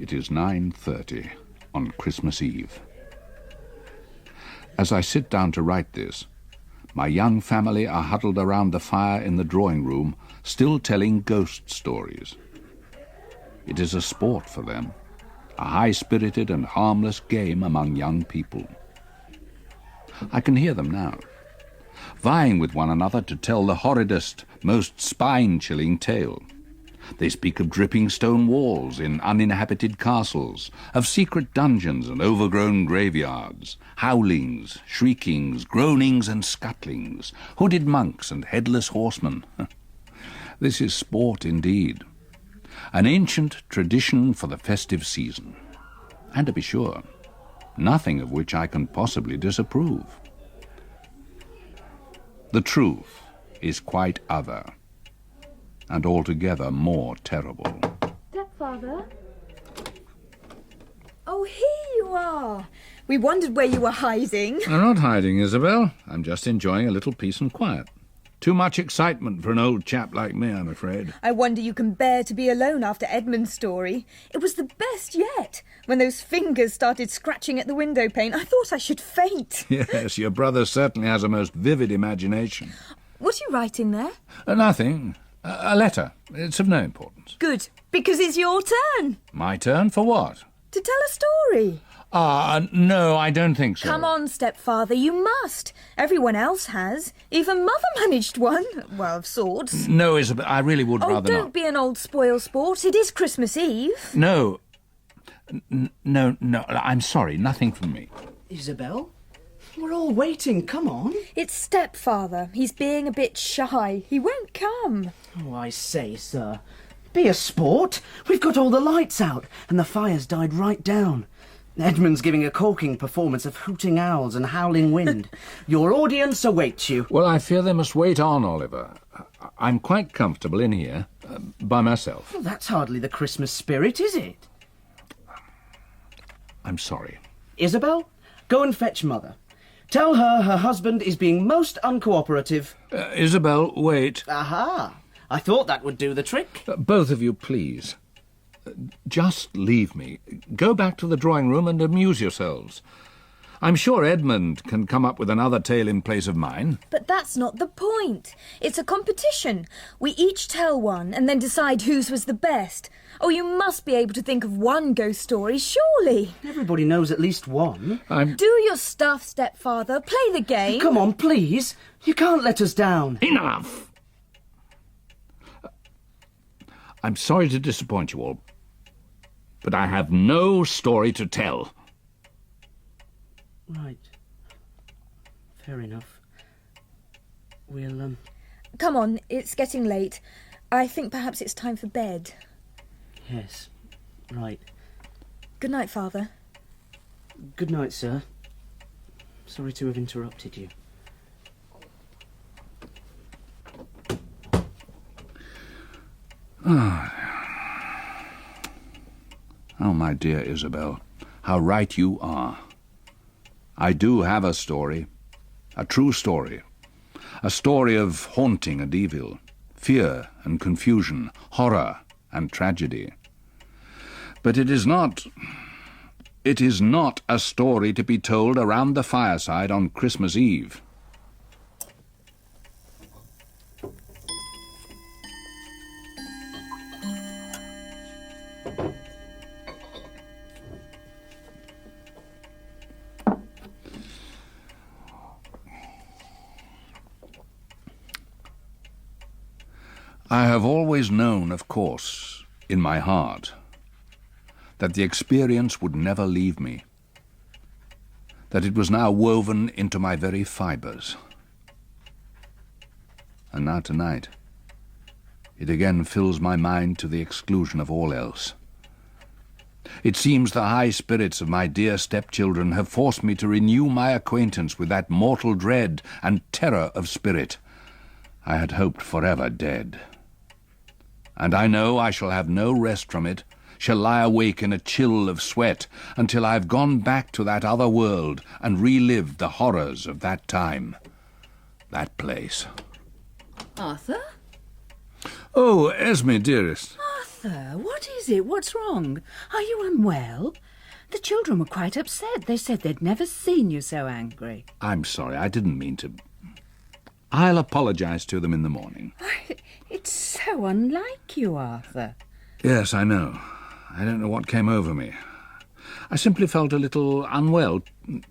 It is 9:30 on Christmas Eve. As I sit down to write this, my young family are huddled around the fire in the drawing room, still telling ghost stories. It is a sport for them, a high-spirited and harmless game among young people. I can hear them now, vying with one another to tell the horridest, most spine-chilling tale. They speak of dripping stone walls in uninhabited castles, of secret dungeons and overgrown graveyards, howlings, shriekings, groanings and scuttlings, hooded monks and headless horsemen. This is sport indeed, an ancient tradition for the festive season, and to be sure, nothing of which I can possibly disapprove. The truth is quite other, and altogether more terrible. Stepfather? Oh, here you are. We wondered where you were hiding. I'm not hiding, Isabel. I'm just enjoying a little peace and quiet. Too much excitement for an old chap like me, I'm afraid. I wonder you can bear to be alone after Edmund's story. It was the best yet. When those fingers started scratching at the window pane, I thought I should faint. Yes, your brother certainly has a most vivid imagination. What are you writing there? Nothing. A letter. It's of no importance. Good, because it's your turn. My turn for what? To tell a story. No, I don't think so. Come on, stepfather, you must. Everyone else has. Even Mother managed one. Well, of sorts. No, Isabel, I really would rather not. Oh, don't be an old spoil sport. It is Christmas Eve. No. No, I'm sorry, nothing from me. Isabel? We're all waiting, come on. It's stepfather. He's being a bit shy. He won't come. Oh, I say, sir. Be a sport. We've got all the lights out, and the fire's died right down. Edmund's giving a corking performance of hooting owls and howling wind. Your audience awaits you. Well, I fear they must wait on, Oliver. I'm quite comfortable in here, by myself. Well, that's hardly the Christmas spirit, is it? I'm sorry. Isabel, go and fetch Mother. Tell her husband is being most uncooperative. Isabel, wait. Aha! I thought that would do the trick. Both of you, please. Just leave me. Go back to the drawing room and amuse yourselves. I'm sure Edmund can come up with another tale in place of mine. But that's not the point. It's a competition. We each tell one and then decide whose was the best. Oh, you must be able to think of one ghost story, surely. Everybody knows at least one. Do your stuff, stepfather. Play the game. Come on, please. You can't let us down. Enough! I'm sorry to disappoint you all, but I have no story to tell. Right. Fair enough. We'll, Come on, it's getting late. I think perhaps it's time for bed. Yes, right. Good night, Father. Good night, sir. Sorry to have interrupted you. Oh, my dear Isabel, how right you are. I do have a story, a true story, a story of haunting and evil, fear and confusion, horror and tragedy. But it is not a story to be told around the fireside on Christmas Eve. I have always known, of course, in my heart, that the experience would never leave me, that it was now woven into my very fibres. And now tonight, it again fills my mind to the exclusion of all else. It seems the high spirits of my dear stepchildren have forced me to renew my acquaintance with that mortal dread and terror of spirit I had hoped forever dead. And I know I shall have no rest from it, shall lie awake in a chill of sweat until I've gone back to that other world and relived the horrors of that time, that place. Arthur? Oh, Esme, dearest. Arthur! Arthur, what is it? What's wrong? Are you unwell? The children were quite upset. They said they'd never seen you so angry. I'm sorry, I didn't mean to. I'll apologize to them in the morning. It's so unlike you, Arthur. Yes, I know. I don't know what came over me. I simply felt a little unwell.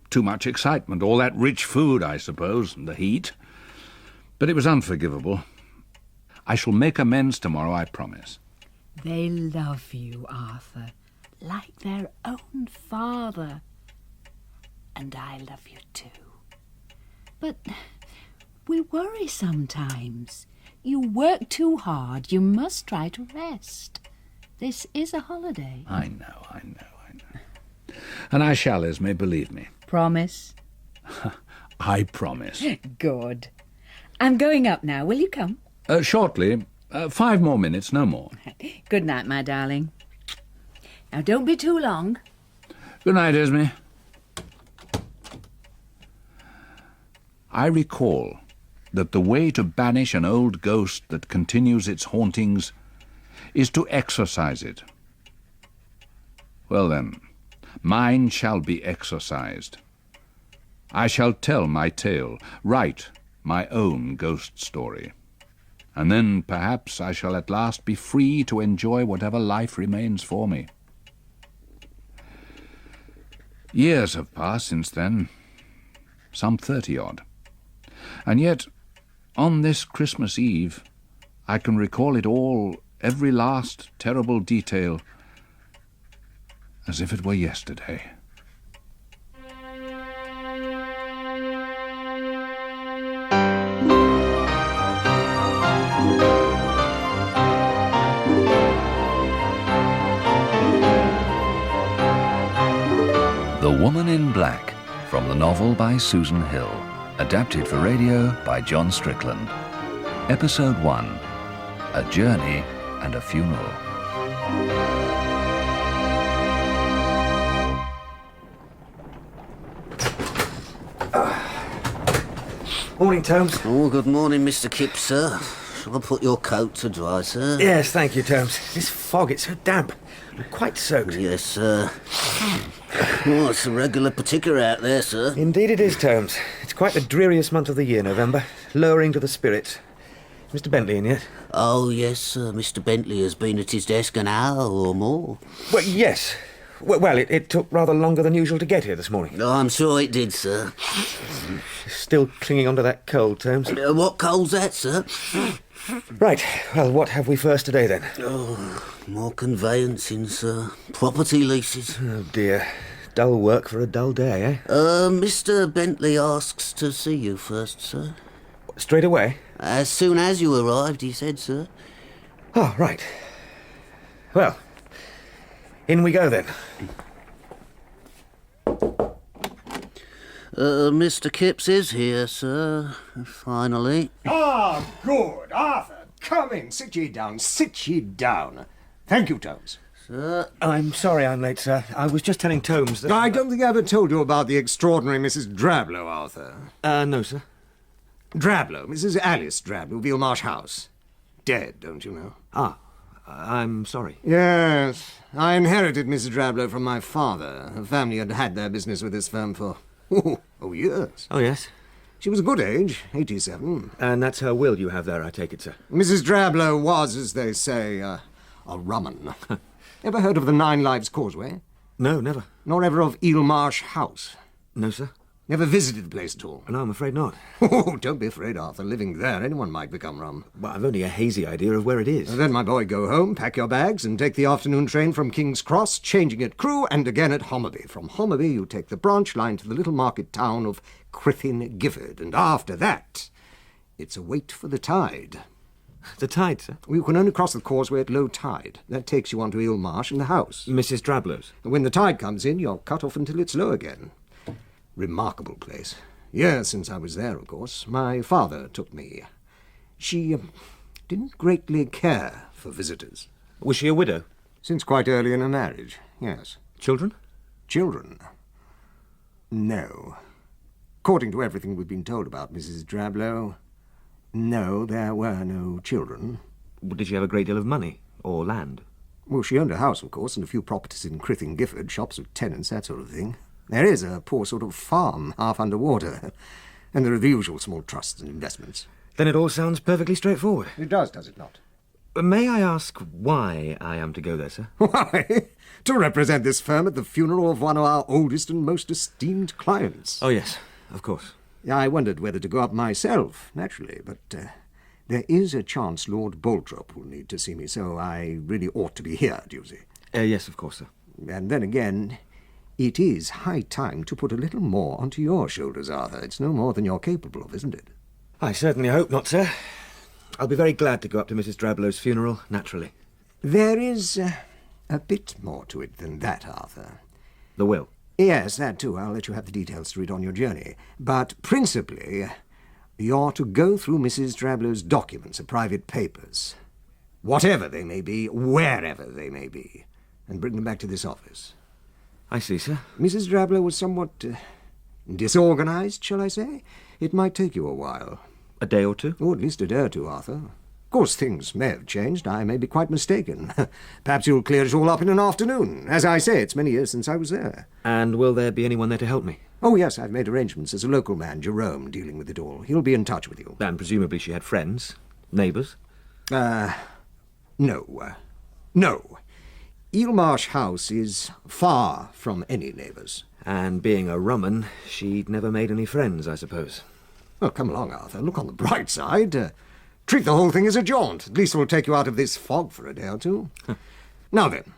Too much excitement, all that rich food, I suppose, and the heat. But it was unforgivable. I shall make amends tomorrow, I promise. They love you, Arthur, like their own father. And I love you too. But we worry sometimes. You work too hard. You must try to rest. This is a holiday. I know. And I shall, Esme, believe me. Promise? I promise. Good. I'm going up now. Will you come? Shortly. 5 more minutes, no more. Good night, my darling. Now, don't be too long. Good night, Esme. I recall that the way to banish an old ghost that continues its hauntings is to exorcise it. Well then, mine shall be exorcised. I shall tell my tale, write my own ghost story. And then perhaps I shall at last be free to enjoy whatever life remains for me. Years have passed since then, some 30-odd. And yet, on this Christmas Eve, I can recall it all, every last terrible detail, as if it were yesterday. The Woman in Black, from the novel by Susan Hill, adapted for radio by John Strickland. Episode 1, A Journey and a Funeral. Morning, Tomes. Oh, good morning, Mr. Kipps, sir. Shall I put your coat to dry, sir? Yes, thank you, Tomes. This fog, it's so damp. I'm quite soaked. Yes, sir. Oh, it's a regular particular out there, sir. Indeed it is, Tomes. It's quite the dreariest month of the year, November. Lowering to the spirits. Is Mr. Bentley in yet? Oh, yes, sir. Mr. Bentley has been at his desk an hour or more. Well, yes. Well, it took rather longer than usual to get here this morning. Oh, I'm sure it did, sir. Still clinging onto that cold, Tomes. What coal's that, sir? Right. Well, what have we first today, then? Oh, more conveyancing, sir. Property leases. Oh, dear. Dull work for a dull day, eh? Mr. Bentley asks to see you first, sir. Straight away? As soon as you arrived, he said, sir. Oh, right. Well, in we go, then. Mr. Kipps is here, sir. Finally. Ah, good. Arthur, come in. Sit ye down. Sit ye down. Thank you, Tomes. Sir? I'm sorry I'm late, sir. I was just telling Tomes that... I don't think I ever told you about the extraordinary Mrs. Drablow, Arthur. No, sir. Drablow, Mrs. Alice Drablow, Vealmarsh House. Dead, don't you know? Ah, I'm sorry. Yes. I inherited Mrs. Drablow from my father. Her family had had their business with this firm for... Oh, years. Oh, yes. She was a good age, 87. And that's her will you have there, I take it, sir. Mrs. Drablow was, as they say, a rumman. Ever heard of the Nine Lives Causeway? No, never. Nor ever of Vealmarsh House? No, sir. Never visited the place at all? No, I'm afraid not. Oh, don't be afraid, Arthur. Living there, anyone might become rum. Well, I've only a hazy idea of where it is. Then, my boy, go home, pack your bags, and take the afternoon train from King's Cross, changing at Crewe and again at Homerby. From Homerby, you take the branch line to the little market town of Crithin Gifford, and after that, it's a wait for the tide. The tide, sir? You can only cross the causeway at low tide. That takes you onto Eelmarsh and the house. Mrs. Drablow's? When the tide comes in, you're cut off until it's low again. Remarkable place. Years since I was there, of course. My father took me. She didn't greatly care for visitors. Was she a widow? Since quite early in her marriage, yes. Children? Children? No. According to everything we've been told about Mrs. Drablow, no, there were no children. Did she have a great deal of money? Or land? Well, she owned a house, of course, and a few properties in Crithing Gifford, shops with tenants, that sort of thing. There is a poor sort of farm, half underwater, and there are the usual small trusts and investments. Then it all sounds perfectly straightforward. It does it not? May I ask why I am to go there, sir? Why? To represent this firm at the funeral of one of our oldest and most esteemed clients. Oh, yes, of course. I wondered whether to go up myself, naturally, but there is a chance Lord Boltrop will need to see me, so I really ought to be here, do you see? Yes, of course, sir. And then again, it is high time to put a little more onto your shoulders, Arthur. It's no more than you're capable of, isn't it? I certainly hope not, sir. I'll be very glad to go up to Mrs. Drablow's funeral, naturally. There is a bit more to it than that, Arthur. The will? Yes, that too. I'll let you have the details to read on your journey. But principally, you're to go through Mrs. Drablow's documents, her private papers, whatever they may be, wherever they may be, and bring them back to this office. I see, sir. Mrs. Drablow was somewhat disorganized, shall I say? It might take you a while. A day or two? Oh, at least a day or two, Arthur. Of course, things may have changed. I may be quite mistaken. Perhaps you'll clear it all up in an afternoon. As I say, it's many years since I was there. And will there be anyone there to help me? Oh, yes, I've made arrangements. There's a local man, Jerome, dealing with it all. He'll be in touch with you. And presumably she had friends? Neighbours? No. No. Eelmarsh House is far from any neighbours. And being a rumman, she'd never made any friends, I suppose. Well, come along, Arthur. Look on the bright side. Treat the whole thing as a jaunt. At least we'll take you out of this fog for a day or two. Now then,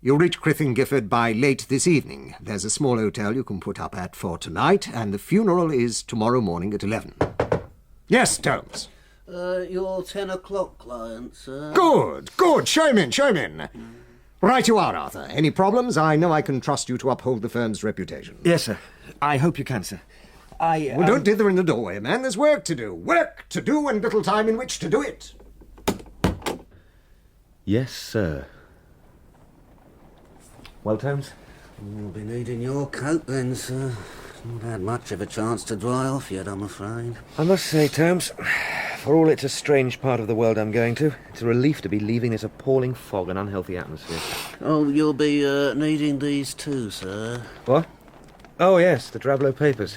you'll reach Crithing Gifford by late this evening. There's a small hotel you can put up at for tonight, and the funeral is tomorrow morning at 11. Yes, Holmes. Your 10 o'clock client, sir. Good. Show him in. Right you are, Arthur. Any problems? I know I can trust you to uphold the firm's reputation. Yes, sir. I hope you can, sir. Well, don't dither in the doorway, man. There's work to do. Work to do and little time in which to do it. Yes, sir. Well, Holmes? You'll be needing your coat then, sir. Not had much of a chance to dry off yet, I'm afraid. I must say, Holmes, for all it's a strange part of the world I'm going to, it's a relief to be leaving this appalling fog and unhealthy atmosphere. Oh, you'll be needing these too, sir. What? Oh, yes, the Drablow papers.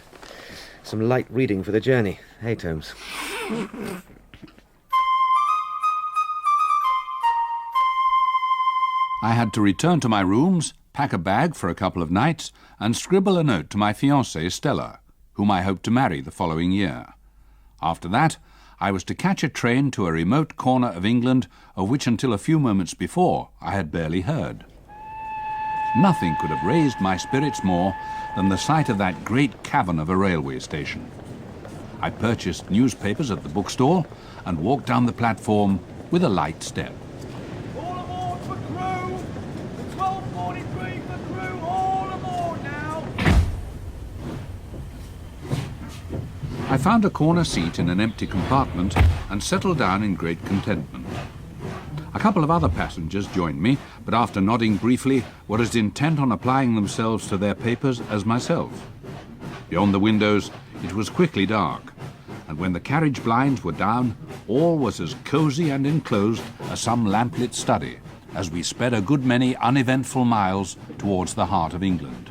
Some light reading for the journey. Hey, Holmes. I had to return to my rooms, pack a bag for a couple of nights, and scribble a note to my fiancée, Stella, whom I hoped to marry the following year. After that, I was to catch a train to a remote corner of England of which until a few moments before I had barely heard. Nothing could have raised my spirits more than the sight of that great cavern of a railway station. I purchased newspapers at the bookstall and walked down the platform with a light step. All aboard for crew! 12:43 for crew, all aboard now! I found a corner seat in an empty compartment and settled down in great contentment. A couple of other passengers joined me, but after nodding briefly, were as intent on applying themselves to their papers as myself. Beyond the windows, it was quickly dark, and when the carriage blinds were down, all was as cosy and enclosed as some lamplit study, as we sped a good many uneventful miles towards the heart of England.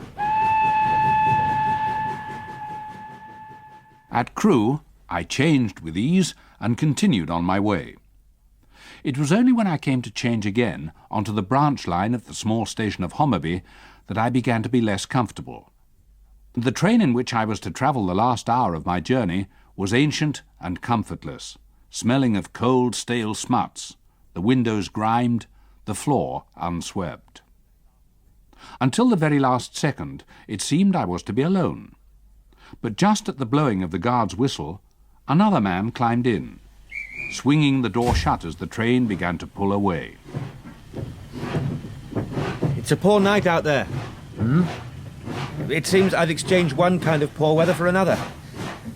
At Crewe, I changed with ease and continued on my way. It was only when I came to change again onto the branch line at the small station of Homerby that I began to be less comfortable. The train in which I was to travel the last hour of my journey was ancient and comfortless, smelling of cold, stale smuts, the windows grimed, the floor unswept. Until the very last second, it seemed I was to be alone. But just at the blowing of the guard's whistle, another man climbed in, swinging the door shut as the train began to pull away. It's a poor night out there. It seems I've exchanged one kind of poor weather for another.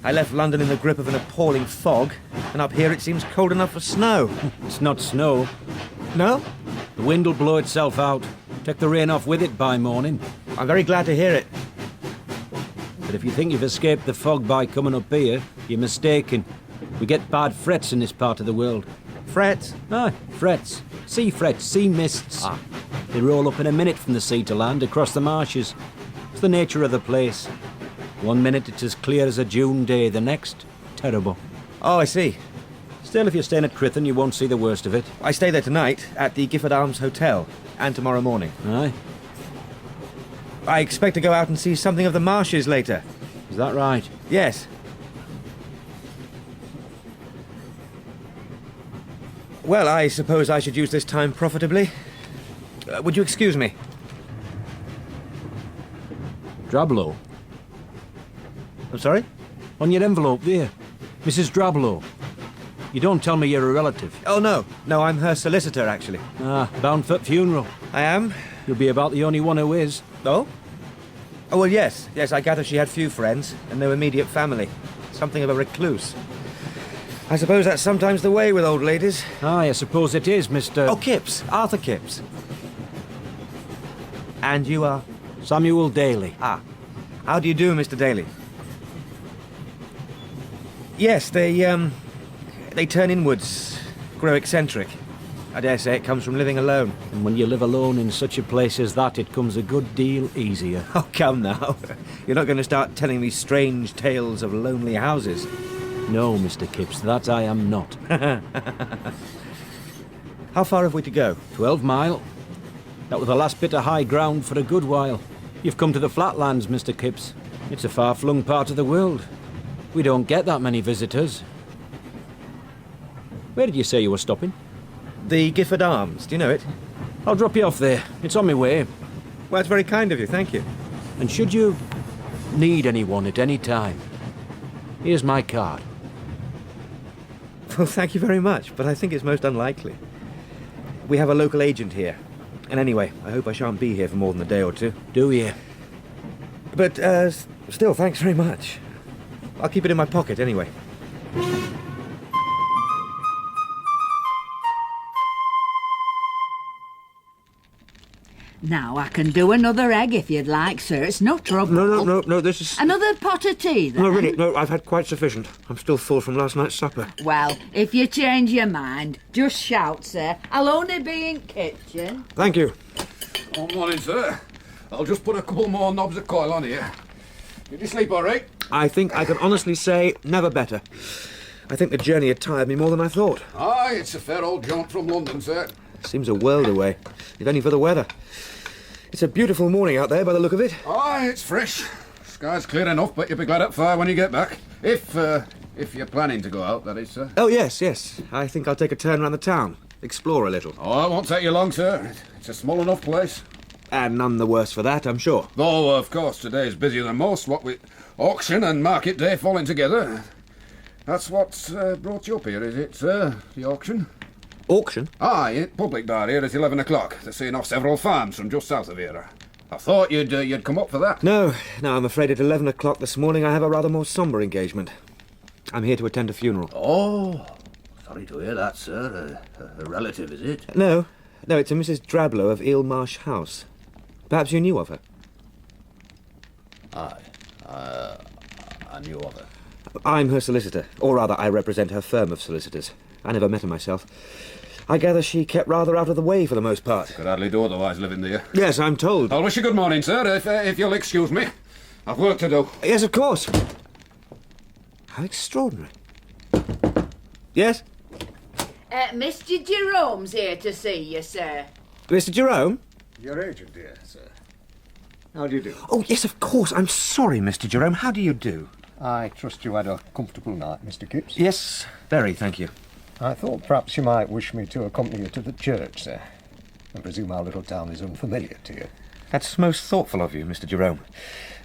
I left London in the grip of an appalling fog, and up here it seems cold enough for snow. It's not snow. No? The wind will blow itself out. Take the rain off with it by morning. I'm very glad to hear it. But if you think you've escaped the fog by coming up here, you're mistaken. We get bad frets in this part of the world. Frets? Aye, frets. Sea frets, sea mists. Ah. They roll up in a minute from the sea to land across the marshes. It's the nature of the place. 1 minute it's as clear as a June day, the next, terrible. Oh, I see. Still, if you're staying at Crithen, you won't see the worst of it. I stay there tonight at the Gifford Arms Hotel, and tomorrow morning. Aye, I expect to go out and see something of the marshes later. is that right? Yes. Well, I suppose I should use this time profitably. Would you excuse me? Drablow. I'm sorry? On your envelope there. Mrs. Drablow. You don't tell me you're a relative. Oh, no. No, I'm her solicitor, actually. Ah, bound for funeral. I am? You'll be about the only one who is. Oh? Oh, well, yes. Yes, I gather she had few friends, and no immediate family. Something of a recluse. I suppose that's sometimes the way with old ladies. Aye, I suppose it is, Mr... Oh, Kipps. Arthur Kipps. And you are? Samuel Daly. Ah. How do you do, Mr. Daly? Yes, they turn inwards, grow eccentric. I dare say it comes from living alone. And when you live alone in such a place as that, it comes a good deal easier. Oh, come now. You're not going to start telling me strange tales of lonely houses. No, Mr. Kipps, that I am not. How far have we to go? 12 mile. That was the last bit of high ground for a good while. You've come to the flatlands, Mr. Kipps. It's a far-flung part of the world. We don't get that many visitors. Where did you say you were stopping? The Gifford Arms. Do you know it? I'll drop you off there. It's on my way. Well, it's very kind of you. Thank you. And should you need anyone at any time, here's my card. Well, thank you very much, but I think it's most unlikely. We have a local agent here. And anyway, I hope I shan't be here for more than a day or two. Do you? But, still, thanks very much. I'll keep it in my pocket anyway. Now, I can do another egg if you'd like, sir. It's no trouble. No, this is... Another pot of tea, then? No, really, no, I've had quite sufficient. I'm still full from last night's supper. Well, if you change your mind, just shout, sir. I'll only be in kitchen. Thank you. Good morning, sir. I'll just put a couple more knobs of coil on here. Did you sleep all right? I think I can honestly say never better. I think the journey had tired me more than I thought. Aye, it's a fair old jaunt from London, sir. Seems a world away, if only for the weather. It's a beautiful morning out there by the look of it. Aye, it's fresh. Sky's clear enough, but you'll be glad at fire when you get back. If you're planning to go out, that is, sir. Oh, yes. I think I'll take a turn around the town. Explore a little. Oh, it won't take you long, sir. It's a small enough place. And none the worse for that, I'm sure. Though, of course, today's busier than most, what with auction and market day falling together. That's what's brought you up here, is it, sir? The auction? Auction? Aye, public bar here at 11 o'clock. They're seeing off several farms from just south of here. I thought you'd come up for that. No, I'm afraid at 11 o'clock this morning I have a rather more sombre engagement. I'm here to attend a funeral. Oh, sorry to hear that, sir. A relative, is it? No, it's a Mrs. Drablow of Eel Marsh House. Perhaps you knew of her? Aye, I knew of her. I'm her solicitor, or rather, I represent her firm of solicitors. I never met her myself. I gather she kept rather out of the way for the most part. Could hardly do otherwise living there. Yes, I'm told. I'll wish you good morning, sir, if you'll excuse me. I've work to do. Yes, of course. How extraordinary. Yes? Mr. Jerome's here to see you, sir. Mr. Jerome? Your agent, dear, sir. How do you do? Oh, yes, of course. I'm sorry, Mr. Jerome. How do you do? I trust you had a comfortable night, Mr. Kipps. Yes, very, thank you. I thought perhaps you might wish me to accompany you to the church, sir. I presume our little town is unfamiliar to you. That's most thoughtful of you, Mr. Jerome.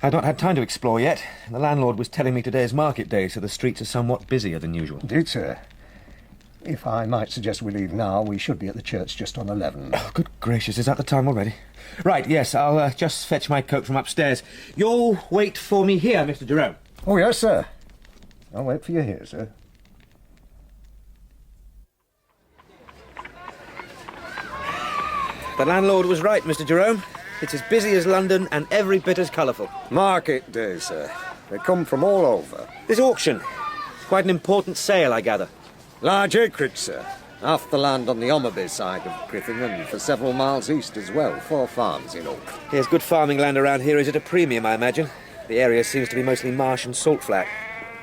I've not had time to explore yet. The landlord was telling me today's market day, so the streets are somewhat busier than usual. Indeed, sir. If I might suggest we leave now, we should be at the church just on 11. Oh, good gracious, is that the time already? Right, yes, I'll just fetch my coat from upstairs. You'll wait for me here, Mr. Jerome. Oh, yes, sir. I'll wait for you here, sir. The landlord was right, Mr. Jerome. It's as busy as London and every bit as colourful. Market day, sir. They come from all over. This auction, quite an important sale, I gather. Large acreage, sir. Half the land on the Ommaby side of Griffin and for several miles east as well. 4 farms in all. There's good farming land around here is at a premium, I imagine. The area seems to be mostly marsh and salt flat.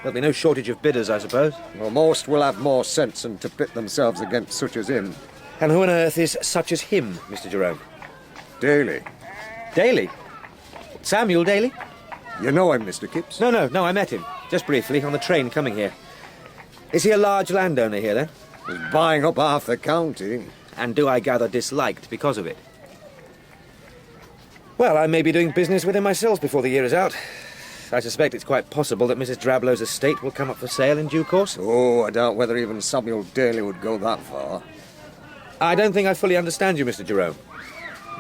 There'll be no shortage of bidders, I suppose. Well, most will have more sense than to pit themselves against such as him. And who on earth is such as him, Mr. Jerome? Daly. Daly? Samuel Daly? You know him, Mr. Kipps? No, I met him. Just briefly, on the train coming here. Is he a large landowner here, then? He's buying up half the county. And do I gather disliked because of it? Well, I may be doing business with him myself before the year is out. I suspect it's quite possible that Mrs. Drablow's estate will come up for sale in due course. Oh, I doubt whether even Samuel Daly would go that far. I don't think I fully understand you, Mr. Jerome.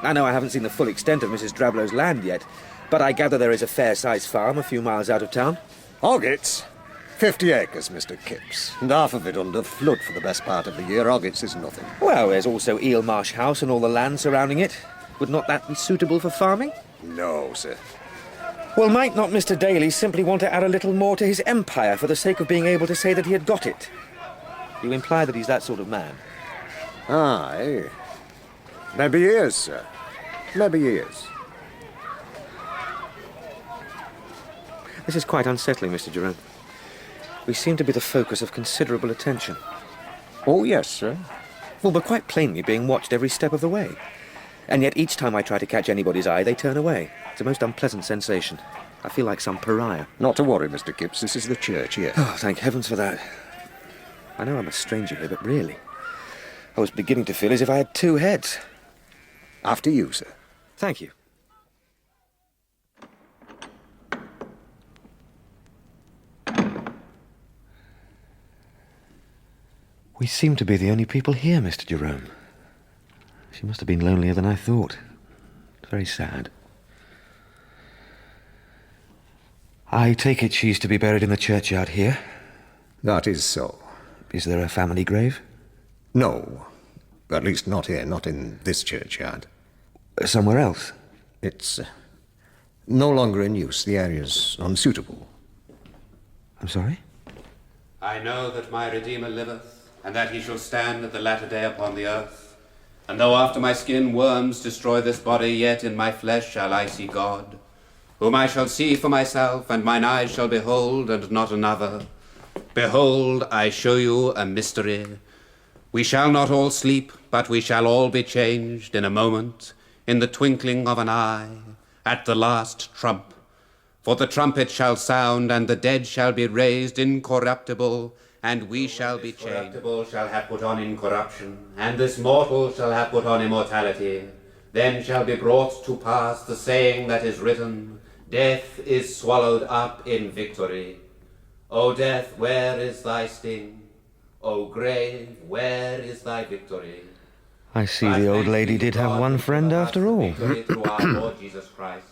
I know I haven't seen the full extent of Mrs. Drablow's land yet, but I gather there is a fair-sized farm a few miles out of town. Hoggits? 50 acres, Mr. Kipps, and half of it under flood for the best part of the year. Hoggits is nothing. Well, there's also Eel Marsh House and all the land surrounding it. Would not that be suitable for farming? No, sir. Well, might not Mr. Daly simply want to add a little more to his empire for the sake of being able to say that he had got it? You imply that he's that sort of man. Aye. Maybe he is, sir. Maybe he is. This is quite unsettling, Mr. Jerome. We seem to be the focus of considerable attention. Oh, yes, sir. Well, we're quite plainly being watched every step of the way. And yet each time I try to catch anybody's eye, they turn away. It's a most unpleasant sensation. I feel like some pariah. Not to worry, Mr. Kipps. This is the church here. Oh, thank heavens for that. I know I'm a stranger here, but really, I was beginning to feel as if I had 2 heads. After you, sir. Thank you. We seem to be the only people here, Mr. Jerome. She must have been lonelier than I thought. It's very sad. I take it she's to be buried in the churchyard here? That is so. Is there a family grave? No. At least not here, not in this churchyard. Somewhere else? It's no longer in use. The area's unsuitable. I'm sorry? I know that my Redeemer liveth, and that he shall stand at the latter day upon the earth. And though after my skin worms destroy this body, yet in my flesh shall I see God, whom I shall see for myself, and mine eyes shall behold, and not another. Behold, I show you a mystery. We shall not all sleep, but we shall all be changed in a moment, in the twinkling of an eye, at the last trump. For the trumpet shall sound, and the dead shall be raised incorruptible, and we shall be changed. Corruptible shall have put on incorruption, and this mortal shall have put on immortality. Then shall be brought to pass the saying that is written, Death is swallowed up in victory. O death, where is thy sting? O grave, where is thy victory? I see the old lady did have one friend after all. Through our Lord Jesus Christ.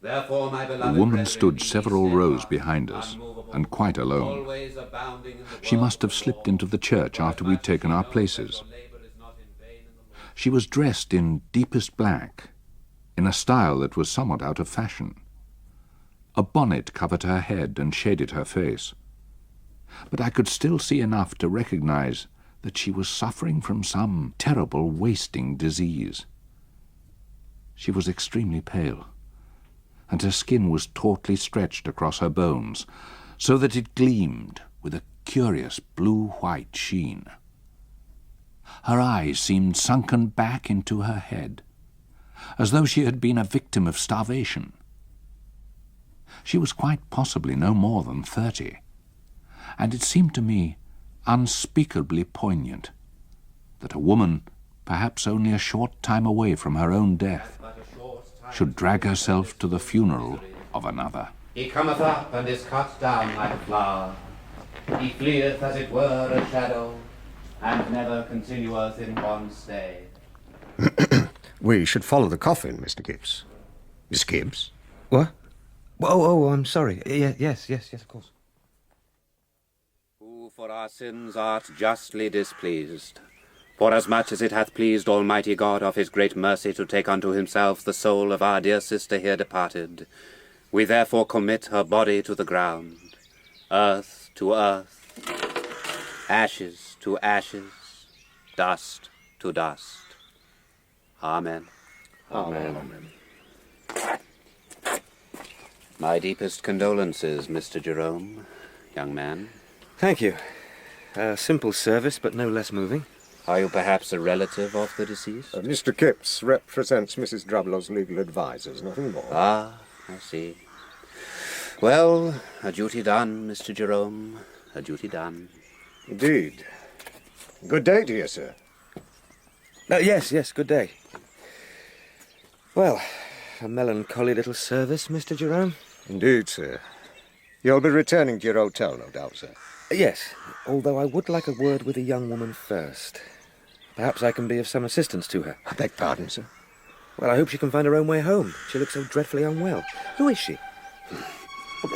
Therefore, my beloved The woman brethren, stood be several rows steadfast, behind us, unmovable, and quite alone. always abounding in the She work must have of the slipped Lord. into the church after we'd taken our places. Your labor is not in vain in the Lord. She was dressed in deepest black, in a style that was somewhat out of fashion. A bonnet covered her head and shaded her face, but I could still see enough to recognize that she was suffering from some terrible wasting disease. She was extremely pale, and her skin was tautly stretched across her bones, so that it gleamed with a curious blue-white sheen. Her eyes seemed sunken back into her head, as though she had been a victim of starvation. She was quite possibly no more than 30, and it seemed to me unspeakably poignant that a woman, perhaps only a short time away from her own death, should drag herself to the funeral of another. He cometh up and is cut down like a flower. He fleeth as it were a shadow, and never continueth in one stay. We should follow the coffin, Mr. Gibbs. Miss Gibbs? What? Oh, I'm sorry. Yes, of course. Who for our sins art justly displeased, forasmuch as it hath pleased Almighty God of his great mercy to take unto himself the soul of our dear sister here departed, we therefore commit her body to the ground, earth to earth, ashes to ashes, dust to dust. Amen. Amen. My deepest condolences, Mr. Jerome, young man. Thank you. A simple service, but no less moving. Are you perhaps a relative of the deceased? Mr. Kipps represents Mrs. Drabblow's legal advisers, nothing more. Ah, I see. Well, a duty done, Mr. Jerome. A duty done. Indeed. Good day to you, sir. Yes, good day. Well, a melancholy little service, Mr. Jerome. Indeed, sir. You'll be returning to your hotel, no doubt, sir. Yes, although I would like a word with the young woman first. Perhaps I can be of some assistance to her. I beg pardon, sir. Well, I hope she can find her own way home. She looks so dreadfully unwell. Who is she?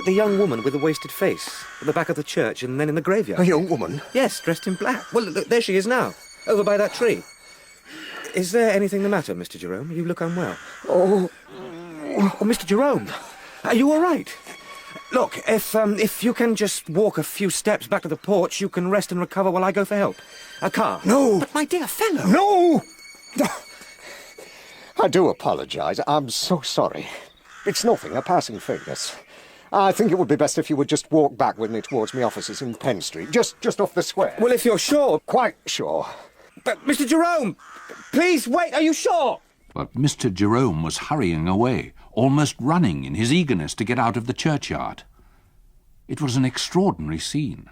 The young woman with the wasted face, at the back of the church and then in the graveyard. A young woman? Yes, dressed in black. Well, look, there she is now, over by that tree. Is there anything the matter, Mr. Jerome? You look unwell. Oh, Mr. Jerome, are you all right? Look, if you can just walk a few steps back to the porch, you can rest and recover while I go for help. A car. No! But my dear fellow! No! I do apologise. I'm so sorry. It's nothing, a passing faintness. I think it would be best if you would just walk back with me towards my offices in Penn Street, just off the square. Well, if you're sure. Quite sure. But, Mr. Jerome, please wait, are you sure? But Mr. Jerome was hurrying away, almost running in his eagerness to get out of the churchyard. It was an extraordinary scene.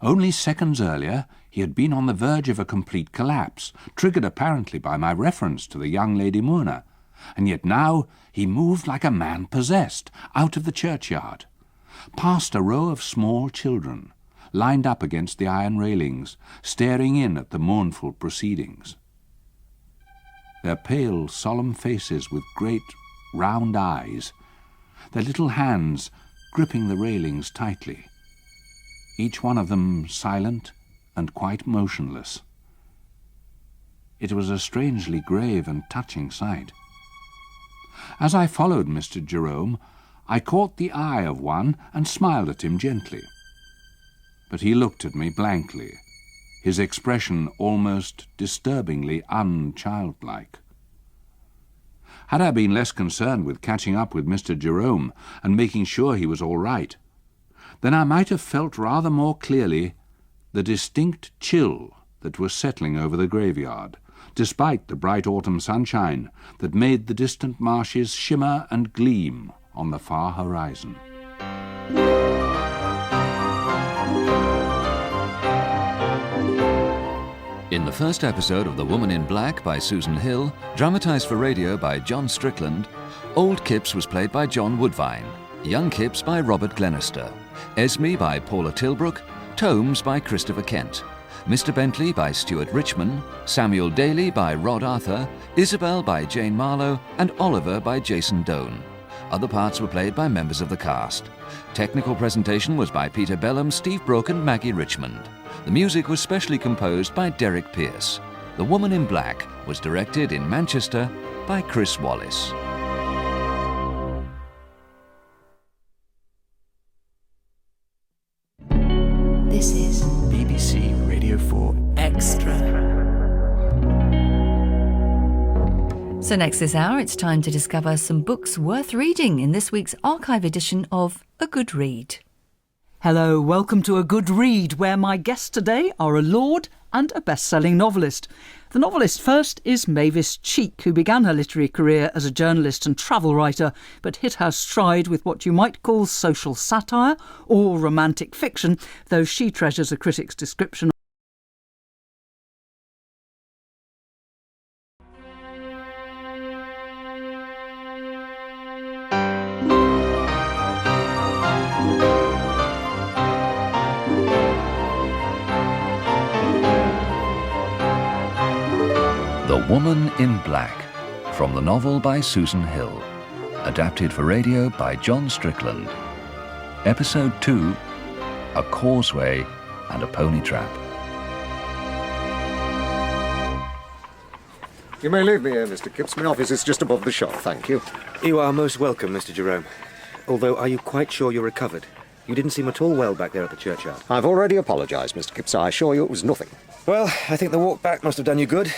Only seconds earlier, he had been on the verge of a complete collapse, triggered apparently by my reference to the young Lady Muna, and yet now he moved like a man possessed, out of the churchyard, past a row of small children, lined up against the iron railings, staring in at the mournful proceedings. Their pale, solemn faces with great, round eyes, their little hands gripping the railings tightly, each one of them silent and quite motionless. It was a strangely grave and touching sight. As I followed Mr. Jerome, I caught the eye of one and smiled at him gently. But he looked at me blankly, his expression almost disturbingly unchildlike. Had I been less concerned with catching up with Mr. Jerome and making sure he was all right, then I might have felt rather more clearly the distinct chill that was settling over the graveyard, despite the bright autumn sunshine that made the distant marshes shimmer and gleam on the far horizon. In the first episode of The Woman in Black by Susan Hill, dramatised for radio by John Strickland, Old Kipps was played by John Woodvine, Young Kipps by Robert Glenister, Esme by Paula Tilbrook, Tomes by Christopher Kent, Mr. Bentley by Stuart Richmond, Samuel Daly by Rod Arthur, Isabel by Jane Marlowe, and Oliver by Jason Doan. Other parts were played by members of the cast. Technical presentation was by Peter Bellum, Steve Brooke and Maggie Richmond. The music was specially composed by Derek Pierce. The Woman in Black was directed in Manchester by Chris Wallace. This is BBC Radio 4 Extra. So next this hour, it's time to discover some books worth reading in this week's archive edition of A Good Read. Hello, welcome to A Good Read, where my guests today are a lord and a best-selling novelist. The novelist first is Mavis Cheek, who began her literary career as a journalist and travel writer, but hit her stride with what you might call social satire or romantic fiction, though she treasures a critic's description. The Woman in Black, from the novel by Susan Hill, adapted for radio by John Strickland. Episode 2, A Causeway and a Pony Trap. You may leave me here, Mr. Kipps. My office is just above the shop, thank you. You are most welcome, Mr. Jerome. Although, are you quite sure you're recovered? You didn't seem at all well back there at the churchyard. I've already apologised, Mr. Kipps. I assure you it was nothing. Well, I think the walk back must have done you good.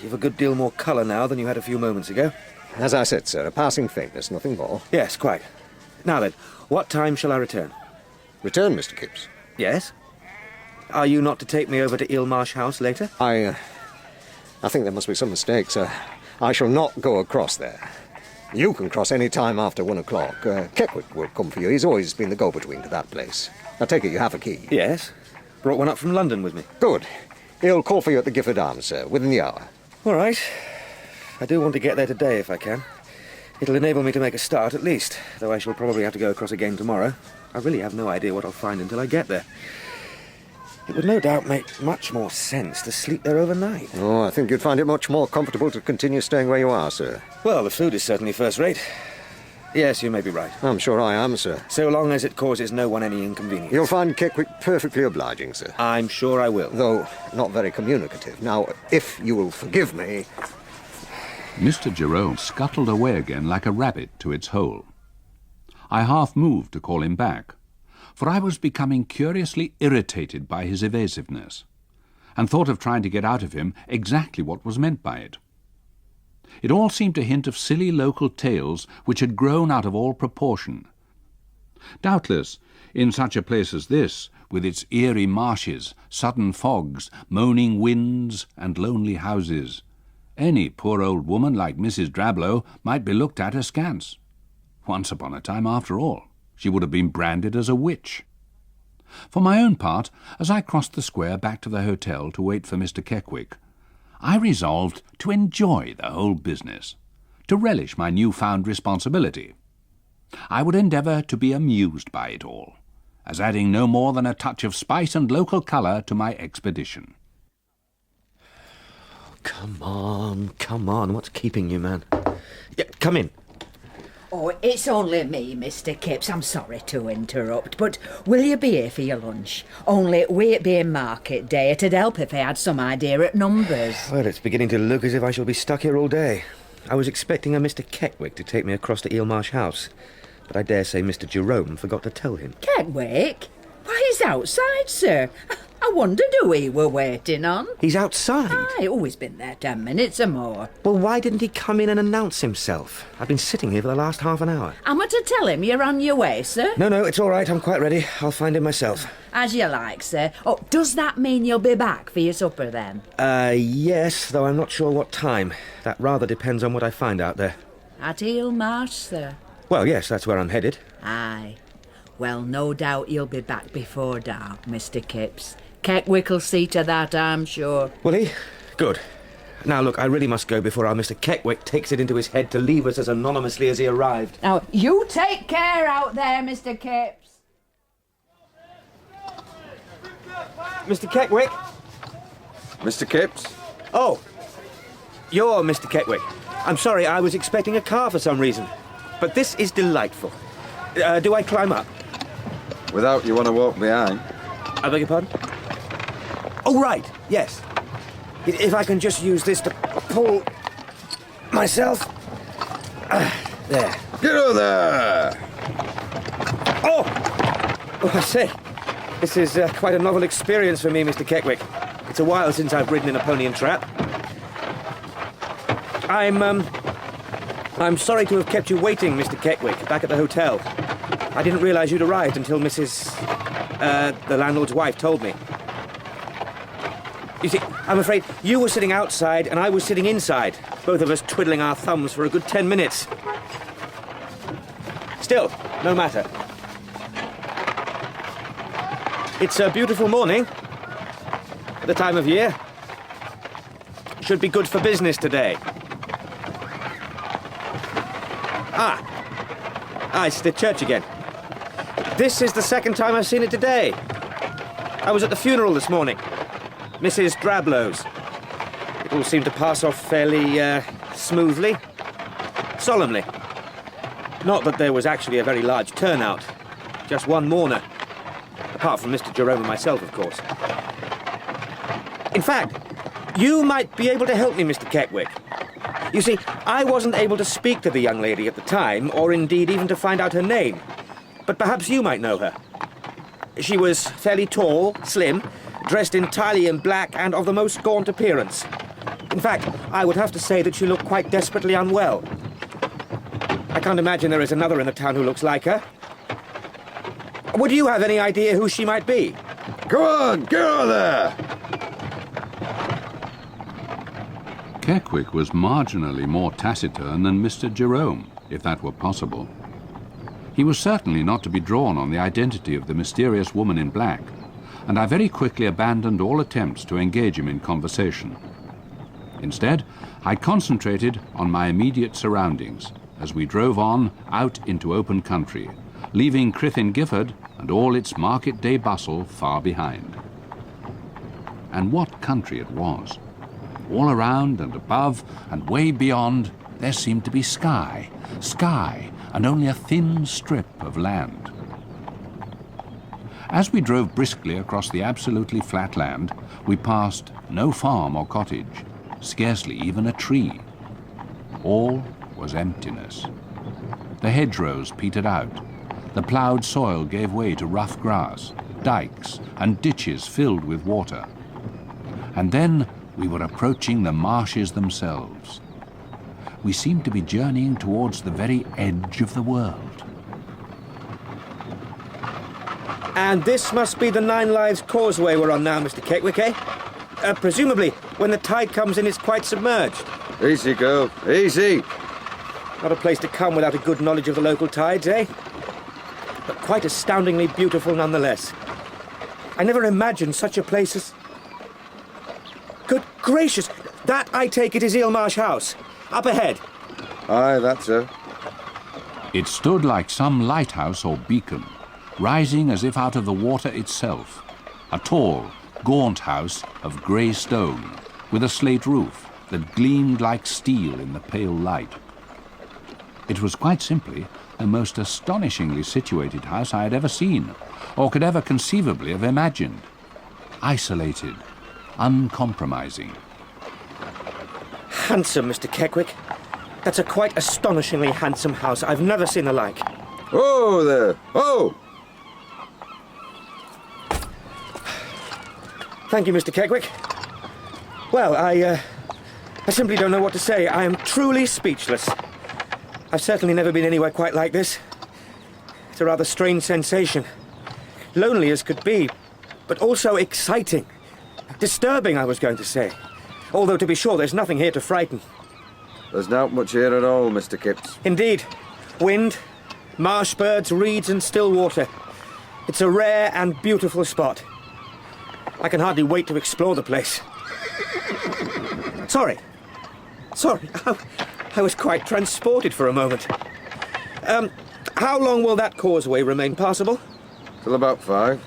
You've a good deal more colour now than you had a few moments ago. As I said, sir, a passing faintness, nothing more. Yes, quite. Now then, what time shall I return? Return, Mr. Kipps? Yes? Are you not to take me over to Eelmarsh House later? I think there must be some mistake, sir. I shall not go across there. You can cross any time after 1 o'clock. Keckwick will come for you. He's always been the go-between to that place. I take it you have a key? Yes. Brought one up from London with me. Good. He'll call for you at the Gifford Arms, sir, within the hour. All right. I do want to get there today if I can. It'll enable me to make a start at least, though I shall probably have to go across again tomorrow. I really have no idea what I'll find until I get there. It would no doubt make much more sense to sleep there overnight. Oh, I think you'd find it much more comfortable to continue staying where you are, sir. Well, the food is certainly first rate. Yes, you may be right. I'm sure I am, sir. So long as it causes no one any inconvenience. You'll find Keckwick perfectly obliging, sir. I'm sure I will. Though not very communicative. Now, if you will forgive me... Mr. Jerome scuttled away again like a rabbit to its hole. I half moved to call him back, for I was becoming curiously irritated by his evasiveness, and thought of trying to get out of him exactly what was meant by it. It all seemed to hint of silly local tales which had grown out of all proportion. Doubtless, in such a place as this, with its eerie marshes, sudden fogs, moaning winds, and lonely houses, any poor old woman like Mrs. Drablow might be looked at askance. Once upon a time, after all, she would have been branded as a witch. For my own part, as I crossed the square back to the hotel to wait for Mr. Keckwick, I resolved to enjoy the whole business, to relish my new-found responsibility. I would endeavour to be amused by it all, as adding no more than a touch of spice and local colour to my expedition. Come on. What's keeping you, man? Yeah, come in. Oh, it's only me, Mr. Kipps. I'm sorry to interrupt, but will you be here for your lunch? Only we it being market day, it'd help if I had some idea at numbers. Well, it's beginning to look as if I shall be stuck here all day. I was expecting a Mr. Keckwick to take me across to Eelmarsh House, but I dare say Mr. Jerome forgot to tell him. Keckwick? Why, he's outside, sir. I wondered who he were waiting on. He's outside? Aye, always been there 10 minutes or more. Well, why didn't he come in and announce himself? I've been sitting here for the last half an hour. Am I to tell him you're on your way, sir? No, it's all right. I'm quite ready. I'll find him myself. As you like, sir. Oh, does that mean you'll be back for your supper, then? Yes, though I'm not sure what time. That rather depends on what I find out there. At Eelmarsh, sir? Well, yes, that's where I'm headed. Aye. Well, no doubt you'll be back before dark, Mr. Kipps. Keckwick'll see to that, I'm sure. Will he? Good. Now, look, I really must go before our Mr. Keckwick takes it into his head to leave us as anonymously as he arrived. Now, you take care out there, Mr. Kipps. Mr. Keckwick? Mr. Kipps? Oh, you're Mr. Keckwick. I'm sorry, I was expecting a car for some reason. But this is delightful. Do I climb up? Without you want to walk behind? I beg your pardon? Oh, right, yes. If I can just use this to pull myself. There. Get over there! Oh, I say, this is quite a novel experience for me, Mr. Keckwick. It's a while since I've ridden in a pony and trap. I'm sorry to have kept you waiting, Mr. Keckwick, back at the hotel. I didn't realise you'd arrived until the landlord's wife told me. You see, I'm afraid you were sitting outside and I was sitting inside, both of us twiddling our thumbs for a good 10 minutes. Still, no matter. It's a beautiful morning at the time of year. Should be good for business today. It's the church again. This is the second time I've seen it today. I was at the funeral this morning. Mrs. Drablow's. It all seemed to pass off fairly, smoothly. Solemnly. Not that there was actually a very large turnout. Just one mourner. Apart from Mr. Jerome and myself, of course. In fact, you might be able to help me, Mr. Keckwick. You see, I wasn't able to speak to the young lady at the time, or indeed even to find out her name. But perhaps you might know her. She was fairly tall, slim, dressed entirely in black and of the most gaunt appearance. In fact, I would have to say that she looked quite desperately unwell. I can't imagine there is another in the town who looks like her. Would you have any idea who she might be? Go on, go there! Keckwick was marginally more taciturn than Mr. Jerome, if that were possible. He was certainly not to be drawn on the identity of the mysterious woman in black, and I very quickly abandoned all attempts to engage him in conversation. Instead, I concentrated on my immediate surroundings as we drove on out into open country, leaving Crythin Gifford and all its market day bustle far behind. And what country it was! All around and above and way beyond, there seemed to be sky, and only a thin strip of land. As we drove briskly across the absolutely flat land, we passed no farm or cottage, scarcely even a tree. All was emptiness. The hedgerows petered out. The ploughed soil gave way to rough grass, dikes and ditches filled with water. And then we were approaching the marshes themselves. We seemed to be journeying towards the very edge of the world. And this must be the Nine Lives Causeway we're on now, Mr. Keckwick, eh? Presumably, when the tide comes in, it's quite submerged. Easy, girl, easy. Not a place to come without a good knowledge of the local tides, eh? But quite astoundingly beautiful nonetheless. I never imagined such a place as... Good gracious! That, I take it, is Eelmarsh House. Up ahead. Aye, that's her. It stood like some lighthouse or beacon, rising as if out of the water itself. A tall, gaunt house of grey stone, with a slate roof that gleamed like steel in the pale light. It was quite simply the most astonishingly situated house I had ever seen, or could ever conceivably have imagined. Isolated, uncompromising. Handsome, Mr. Keckwick. That's a quite astonishingly handsome house. I've never seen the like. Oh, there. Oh! Thank you, Mr. Keckwick. Well, I simply don't know what to say. I am truly speechless. I've certainly never been anywhere quite like this. It's a rather strange sensation. Lonely as could be, but also exciting. Disturbing, I was going to say. Although, to be sure, there's nothing here to frighten. There's not much here at all, Mr. Kipps. Indeed. Wind, marsh birds, reeds and still water. It's a rare and beautiful spot. I can hardly wait to explore the place. Sorry. I was quite transported for a moment. How long will that causeway remain passable? Till about 5.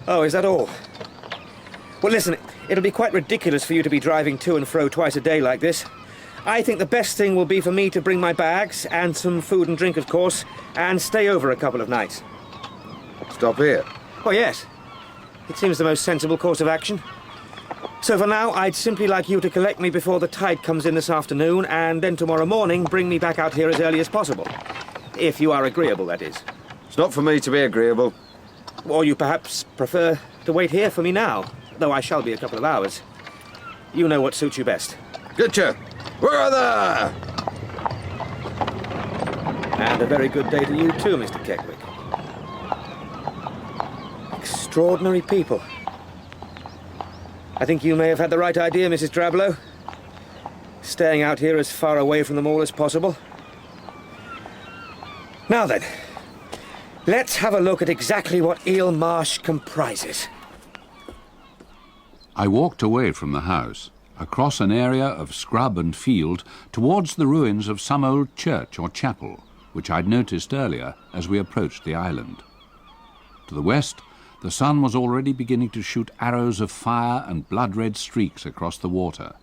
Oh, is that all? Well, listen, it'll be quite ridiculous for you to be driving to and fro twice a day like this. I think the best thing will be for me to bring my bags, and some food and drink, of course, and stay over a couple of nights. Stop here? Oh, yes. It seems the most sensible course of action. So for now, I'd simply like you to collect me before the tide comes in this afternoon, and then tomorrow morning bring me back out here as early as possible. If you are agreeable, that is. It's not for me to be agreeable. Or you perhaps prefer to wait here for me now, though I shall be a couple of hours. You know what suits you best. Getcha! We're there! And a very good day to you too, Mr. Keckwick. Extraordinary people. I think you may have had the right idea, Mrs. Drablow. Staying out here as far away from them all as possible. Now then, let's have a look at exactly what Eelmarsh comprises. I walked away from the house, across an area of scrub and field, towards the ruins of some old church or chapel, which I'd noticed earlier as we approached the island. To the west, the sun was already beginning to shoot arrows of fire and blood-red streaks across the water.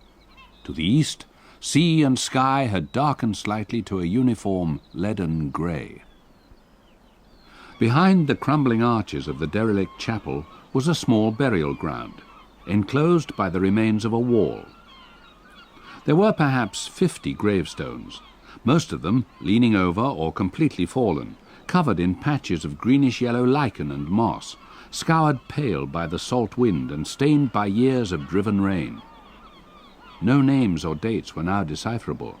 To the east, sea and sky had darkened slightly to a uniform leaden grey. Behind the crumbling arches of the derelict chapel was a small burial ground, enclosed by the remains of a wall. There were perhaps 50 gravestones, most of them leaning over or completely fallen, covered in patches of greenish-yellow lichen and moss, scoured pale by the salt wind and stained by years of driven rain. No names or dates were now decipherable,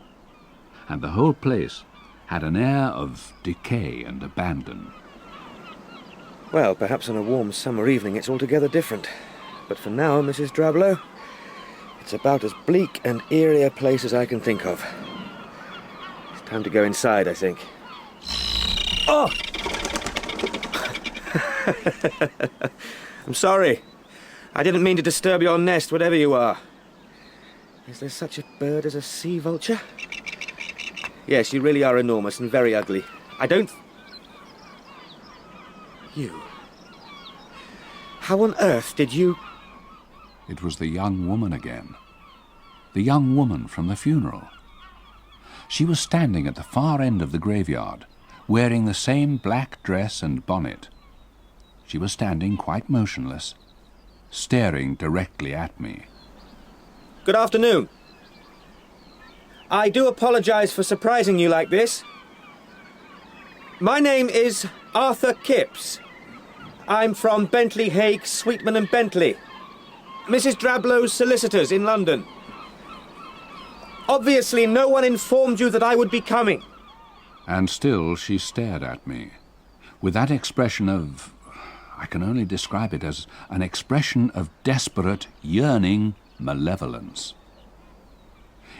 and the whole place had an air of decay and abandon. Well, perhaps on a warm summer evening it's altogether different. But for now, Mrs. Drablow, it's about as bleak and eerie a place as I can think of. It's time to go inside, I think. Oh! I'm sorry. I didn't mean to disturb your nest, whatever you are. Is there such a bird as a sea vulture? Yes, you really are enormous and very ugly. I don't... You... How on earth did you... It was the young woman again. The young woman from the funeral. She was standing at the far end of the graveyard, wearing the same black dress and bonnet. She was standing quite motionless, staring directly at me. Good afternoon. I do apologize for surprising you like this. My name is Arthur Kipps. I'm from Bentley, Hague, Sweetman and Bentley. Mrs. Drablow's solicitors in London. Obviously, no one informed you that I would be coming. And still she stared at me, with that expression of... I can only describe it as an expression of desperate, yearning malevolence.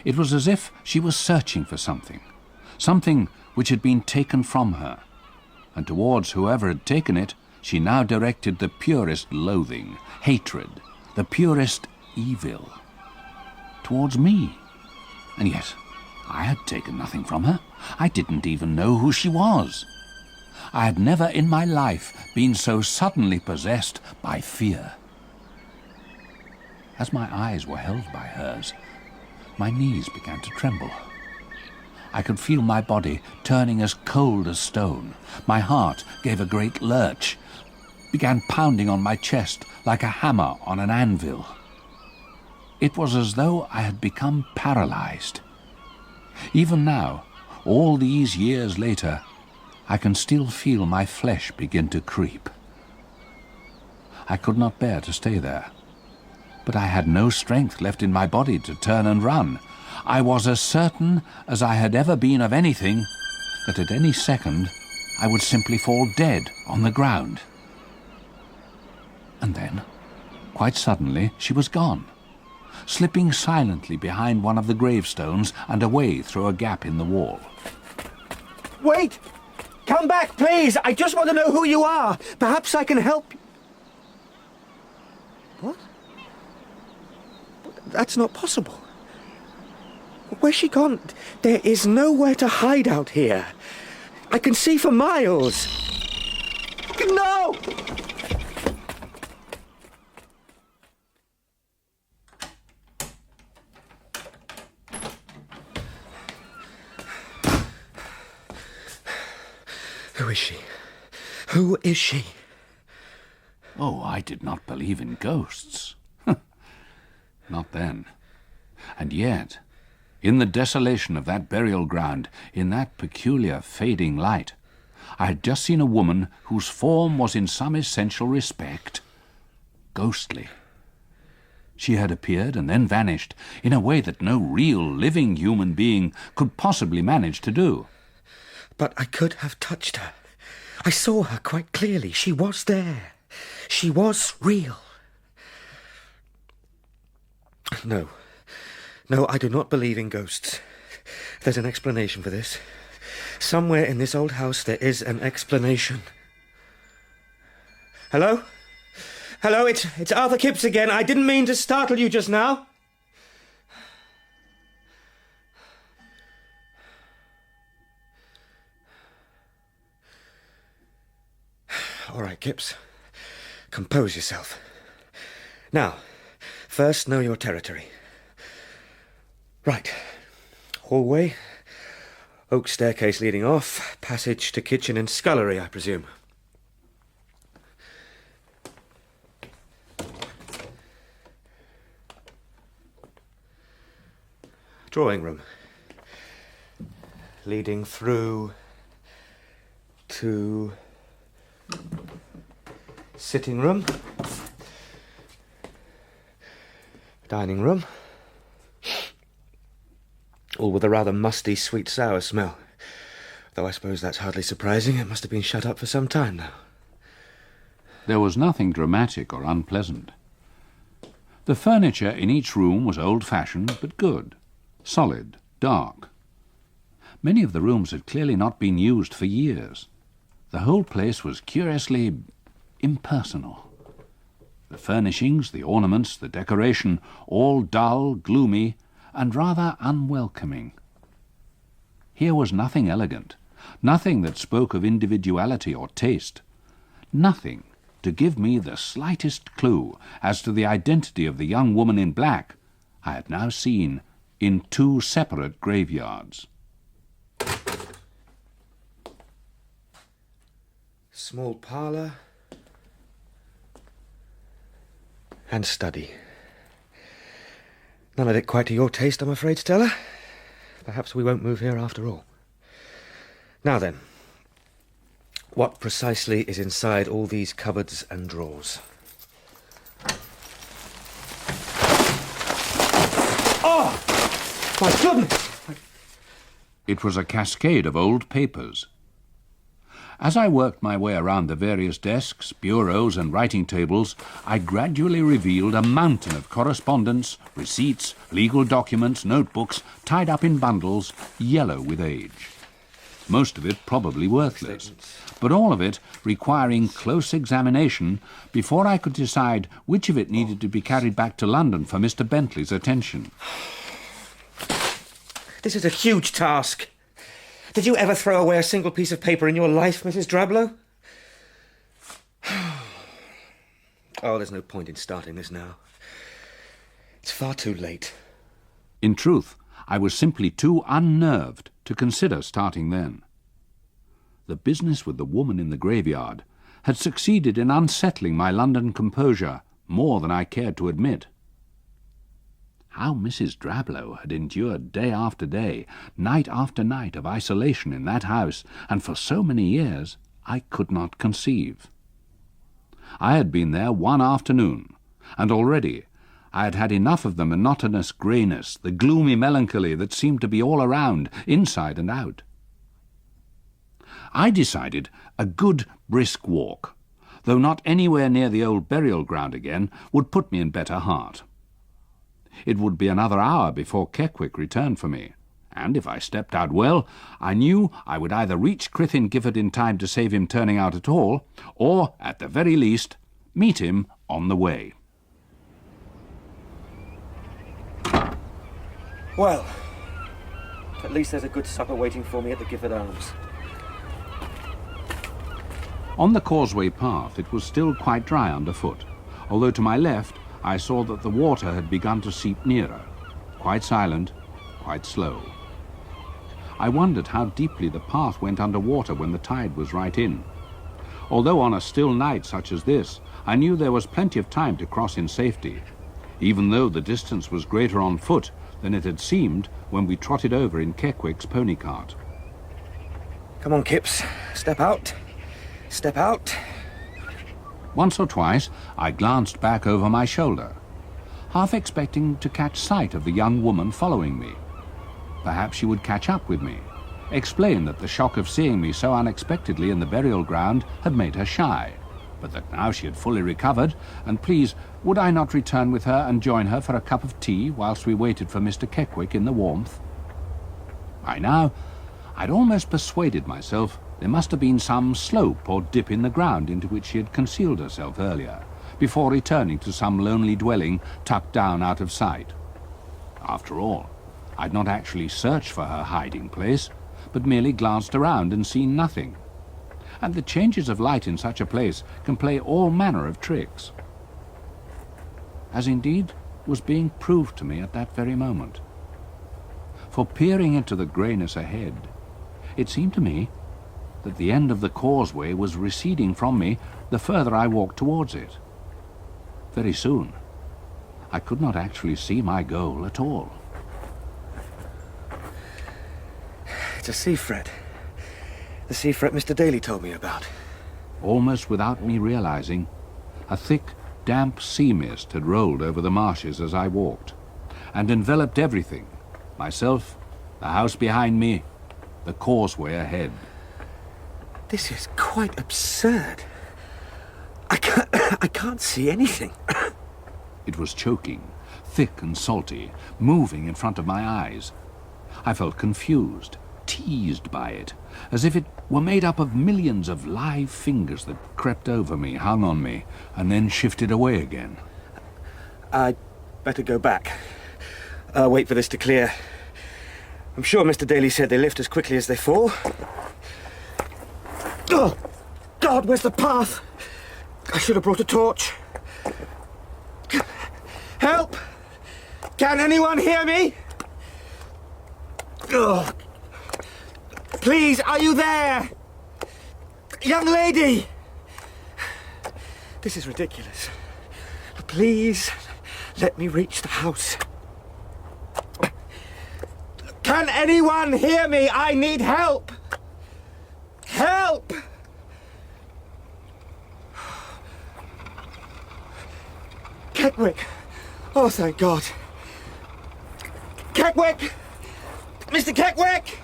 It was as if she was searching for something which had been taken from her, and towards whoever had taken it, she now directed the purest loathing, hatred, the purest evil. Towards me. And yet, I had taken nothing from her. I didn't even know who she was. I had never in my life been so suddenly possessed by fear. As my eyes were held by hers, my knees began to tremble. I could feel my body turning as cold as stone. My heart gave a great lurch, began pounding on my chest like a hammer on an anvil. It was as though I had become paralyzed. Even now, all these years later, I can still feel my flesh begin to creep. I could not bear to stay there, but I had no strength left in my body to turn and run. I was as certain as I had ever been of anything that at any second I would simply fall dead on the ground. And then, quite suddenly, she was gone, slipping silently behind one of the gravestones and away through a gap in the wall. Wait! Come back, please! I just want to know who you are! Perhaps I can help you. What? That's not possible. Where's she gone? There is nowhere to hide out here. I can see for miles. No! Who is she? Who is she? Oh, I did not believe in ghosts. Not then. And yet, in the desolation of that burial ground, in that peculiar fading light, I had just seen a woman whose form was in some essential respect ghostly. She had appeared and then vanished in a way that no real living human being could possibly manage to do. But I could have touched her. I saw her quite clearly. She was there. She was real. No. No, I do not believe in ghosts. There's an explanation for this. Somewhere in this old house there is an explanation. Hello? Hello, it's Arthur Kipps again. I didn't mean to startle you just now. All right, Kipps. Compose yourself. Now, first know your territory. Right. Hallway. Oak staircase leading off. Passage to kitchen and scullery, I presume. Drawing room. Leading through to Sitting room. Dining room. All with a rather musty, sweet-sour smell. Though I suppose that's hardly surprising. It must have been shut up for some time now. There was nothing dramatic or unpleasant. The furniture in each room was old-fashioned but good, solid, dark. Many of the rooms had clearly not been used for years. The whole place was curiously impersonal. The furnishings, the ornaments, the decoration, all dull, gloomy, and rather unwelcoming. Here was nothing elegant, nothing that spoke of individuality or taste, nothing to give me the slightest clue as to the identity of the young woman in black I had now seen in 2 separate graveyards. Small parlour and study. None of it quite to your taste, I'm afraid, Stella. Perhaps we won't move here after all. Now then, what precisely is inside all these cupboards and drawers? Oh! My goodness! It was a cascade of old papers. As I worked my way around the various desks, bureaus and writing tables, I gradually revealed a mountain of correspondence, receipts, legal documents, notebooks, tied up in bundles, yellow with age. Most of it probably worthless, but all of it requiring close examination before I could decide which of it needed to be carried back to London for Mr. Bentley's attention. This is a huge task. Did you ever throw away a single piece of paper in your life, Mrs. Drablow? Oh, there's no point in starting this now. It's far too late. In truth, I was simply too unnerved to consider starting then. The business with the woman in the graveyard had succeeded in unsettling my London composure more than I cared to admit. How Mrs. Drablow had endured day after day, night after night of isolation in that house, and for so many years, I could not conceive. I had been there one afternoon, and already I had had enough of the monotonous greyness, the gloomy melancholy that seemed to be all around, inside and out. I decided a good brisk walk, though not anywhere near the old burial ground again, would put me in better heart. It would be another hour before Keckwick returned for me, and if I stepped out well, I knew I would either reach Crythin Gifford in time to save him turning out at all, or, at the very least, meet him on the way. Well, at least there's a good supper waiting for me at the Gifford Arms. On the causeway path it was still quite dry underfoot, although to my left I saw that the water had begun to seep nearer, quite silent, quite slow. I wondered how deeply the path went under water when the tide was right in. Although on a still night such as this, I knew there was plenty of time to cross in safety, even though the distance was greater on foot than it had seemed when we trotted over in Keckwick's pony cart. Come on, Kipps. Step out. Step out. Once or twice I glanced back over my shoulder, half expecting to catch sight of the young woman following me. Perhaps she would catch up with me, explain that the shock of seeing me so unexpectedly in the burial ground had made her shy, but that now she had fully recovered, and please, would I not return with her and join her for a cup of tea whilst we waited for Mr. Keckwick in the warmth? By now, I'd almost persuaded myself there must have been some slope or dip in the ground into which she had concealed herself earlier, before returning to some lonely dwelling tucked down out of sight. After all, I'd not actually searched for her hiding place, but merely glanced around and seen nothing. And the changes of light in such a place can play all manner of tricks. As indeed was being proved to me at that very moment. For peering into the greyness ahead, it seemed to me that the end of the causeway was receding from me the further I walked towards it. Very soon, I could not actually see my goal at all. It's a sea fret. The sea fret Mr. Daly told me about. Almost without me realizing, A thick, damp sea mist had rolled over the marshes as I walked, and enveloped everything, myself, the house behind me, the causeway ahead. This is quite absurd. I can't see anything. It was choking, thick and salty, moving in front of my eyes. I felt confused, teased by it, as if it were made up of millions of live fingers that crept over me, hung on me, and then shifted away again. I'd better go back. Wait for this to clear. I'm sure Mr. Daly said they lift as quickly as they fall. Oh, God, where's the path? I should have brought a torch. Help! Can anyone hear me? Oh. Please, are you there? Young lady! This is ridiculous. Please, let me reach the house. Can anyone hear me? I need help! Help! Keckwick! Oh, thank God. Keckwick! Mr. Keckwick!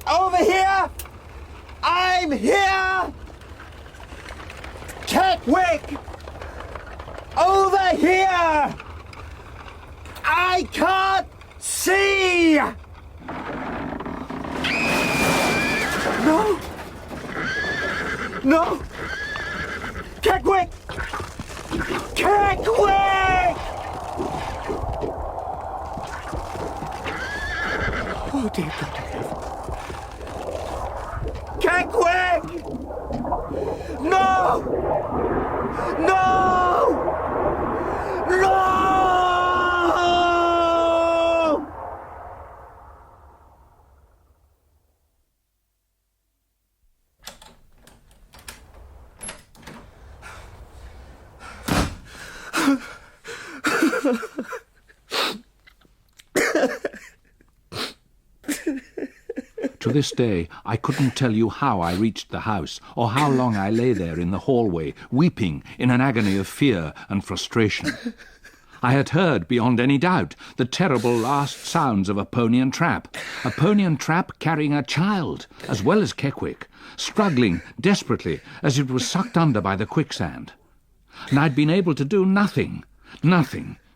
Over here! I'm here! Keckwick! Over here! I can't see! No! No! Keckwick! Keckwick! Oh, dear God. Keckwick! No! No! No! To this day, I couldn't tell you how I reached the house, or how long I lay there in the hallway, weeping in an agony of fear and frustration. I had heard, beyond any doubt, the terrible last sounds of a pony and trap carrying a child, as well as Keckwick, struggling desperately as it was sucked under by the quicksand. And I'd been able to do nothing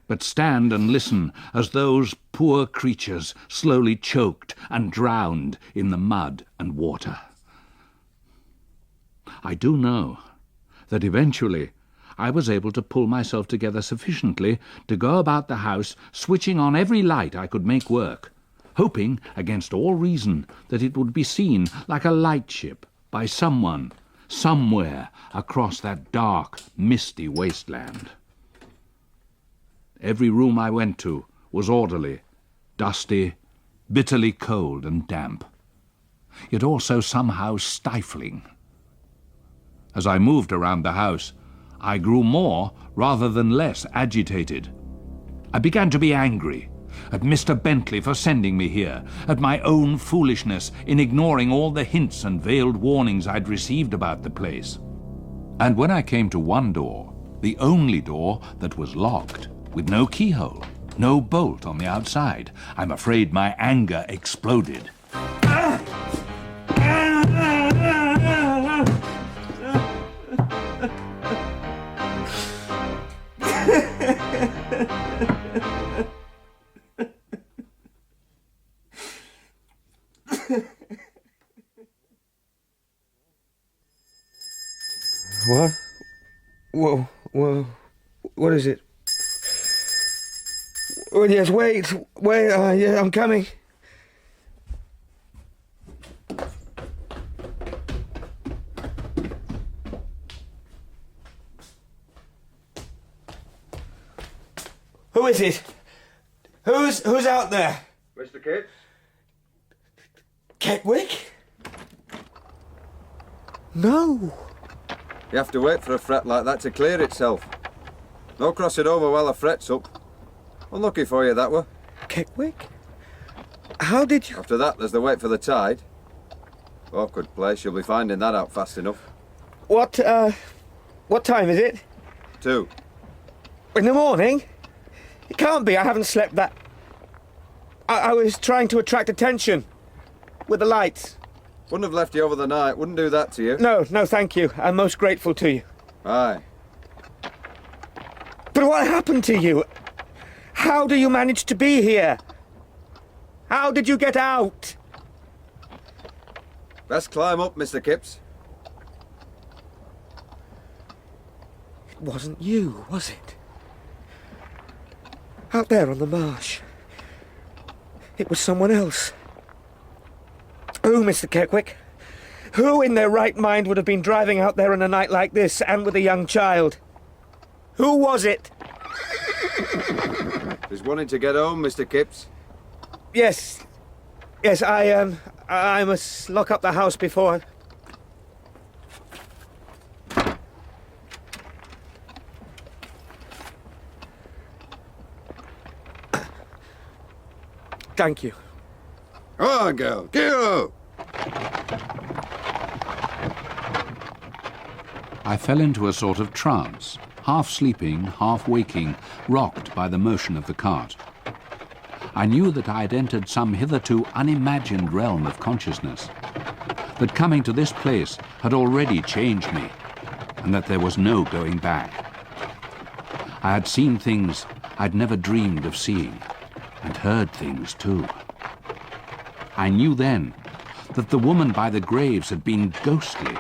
but stand and listen as those poor creatures slowly choked and drowned in the mud and water. I do know that eventually I was able to pull myself together sufficiently to go about the house switching on every light I could make work, hoping, against all reason, that it would be seen like a lightship by someone, somewhere across that dark, misty wasteland. Every room I went to was orderly, dusty, bitterly cold and damp, yet also somehow stifling. As I moved around the house, I grew more rather than less agitated. I began to be angry at Mr. Bentley for sending me here, at my own foolishness in ignoring all the hints and veiled warnings I'd received about the place. And when I came to one door, the only door that was locked, with no keyhole, no bolt on the outside, I'm afraid my anger exploded. What? Whoa, what is it? Oh, yes, wait, yeah, I'm coming. Who is it? Who's out there? Mr. Kipps? Keckwick? No. You have to wait for a fret like that to clear itself. Don't cross it over while the fret's up. Unlucky for you, that were. Keckwick? How did you... After that, there's the wait for the tide. Awkward place, you'll be finding that out fast enough. What time is it? too. In the morning? It can't be, I haven't slept that... I was trying to attract attention. With the lights. Wouldn't have left you over the night, wouldn't do that to you. No, thank you. I'm most grateful to you. Aye. But what happened to you? How do you manage to be here? How did you get out? Best climb up, Mr. Kipps. It wasn't you, was it? Out there on the marsh. It was someone else. Who, Mr. Keckwick? Who in their right mind would have been driving out there on a night like this and with a young child? Who was it? He's wanting to get home, Mr. Kipps. Yes, I must lock up the house before... Thank you. Come on, girl. Get up! I fell into a sort of trance, half sleeping, half waking, rocked by the motion of the cart. I knew that I had entered some hitherto unimagined realm of consciousness, that coming to this place had already changed me, and that there was no going back. I had seen things I'd never dreamed of seeing, and heard things too. I knew then that the woman by the graves had been ghostly,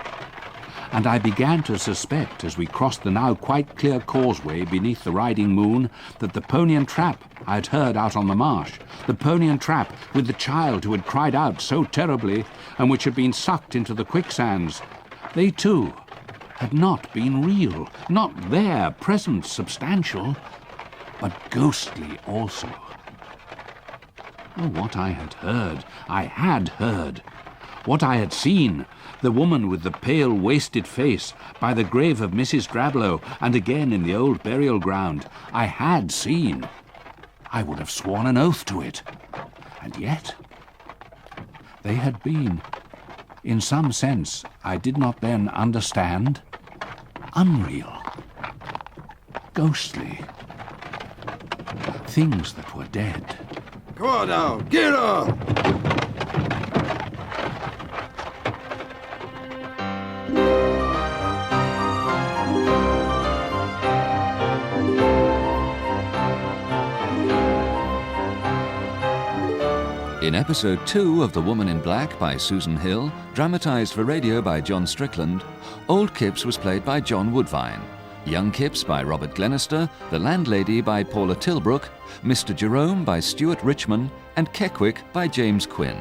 and I began to suspect, as we crossed the now quite clear causeway beneath the riding moon, that the pony and trap I had heard out on the marsh, the pony and trap with the child who had cried out so terribly and which had been sucked into the quicksands, they too had not been real, not there, present, substantial, but ghostly also. Oh, what I had heard, I had heard. What I had seen, the woman with the pale, wasted face by the grave of Mrs. Drablow and again in the old burial ground, I had seen. I would have sworn an oath to it. And yet, they had been, in some sense I did not then understand, unreal, ghostly, things that were dead. Come on now, get up! In episode 2 of The Woman in Black by Susan Hill, dramatised for radio by John Strickland, Old Kipps was played by John Woodvine, Young Kipps by Robert Glenister, The Landlady by Paula Tilbrook, Mr. Jerome by Stuart Richmond, and Keckwick by James Quinn.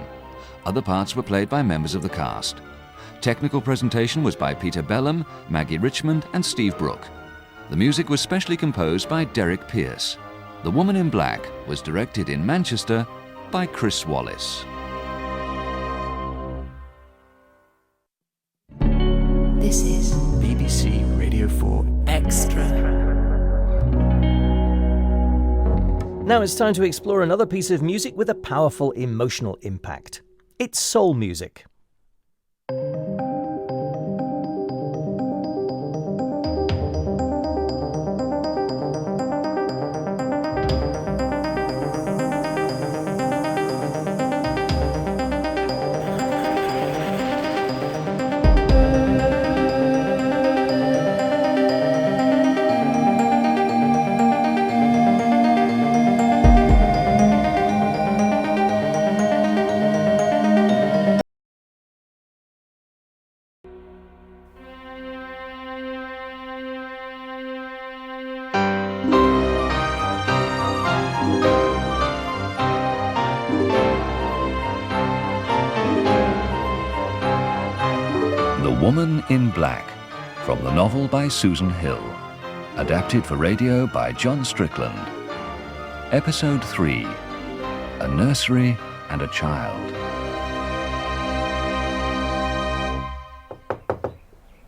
Other parts were played by members of the cast. Technical presentation was by Peter Bellum, Maggie Richmond, and Steve Brooke. The music was specially composed by Derek Pierce. The Woman in Black was directed in Manchester by Chris Wallace. This is BBC Radio 4 Extra. Now it's time to explore another piece of music with a powerful emotional impact. It's soul music. The Woman in Black, from the novel by Susan Hill, adapted for radio by John Strickland. Episode 3, A Nursery and a Child.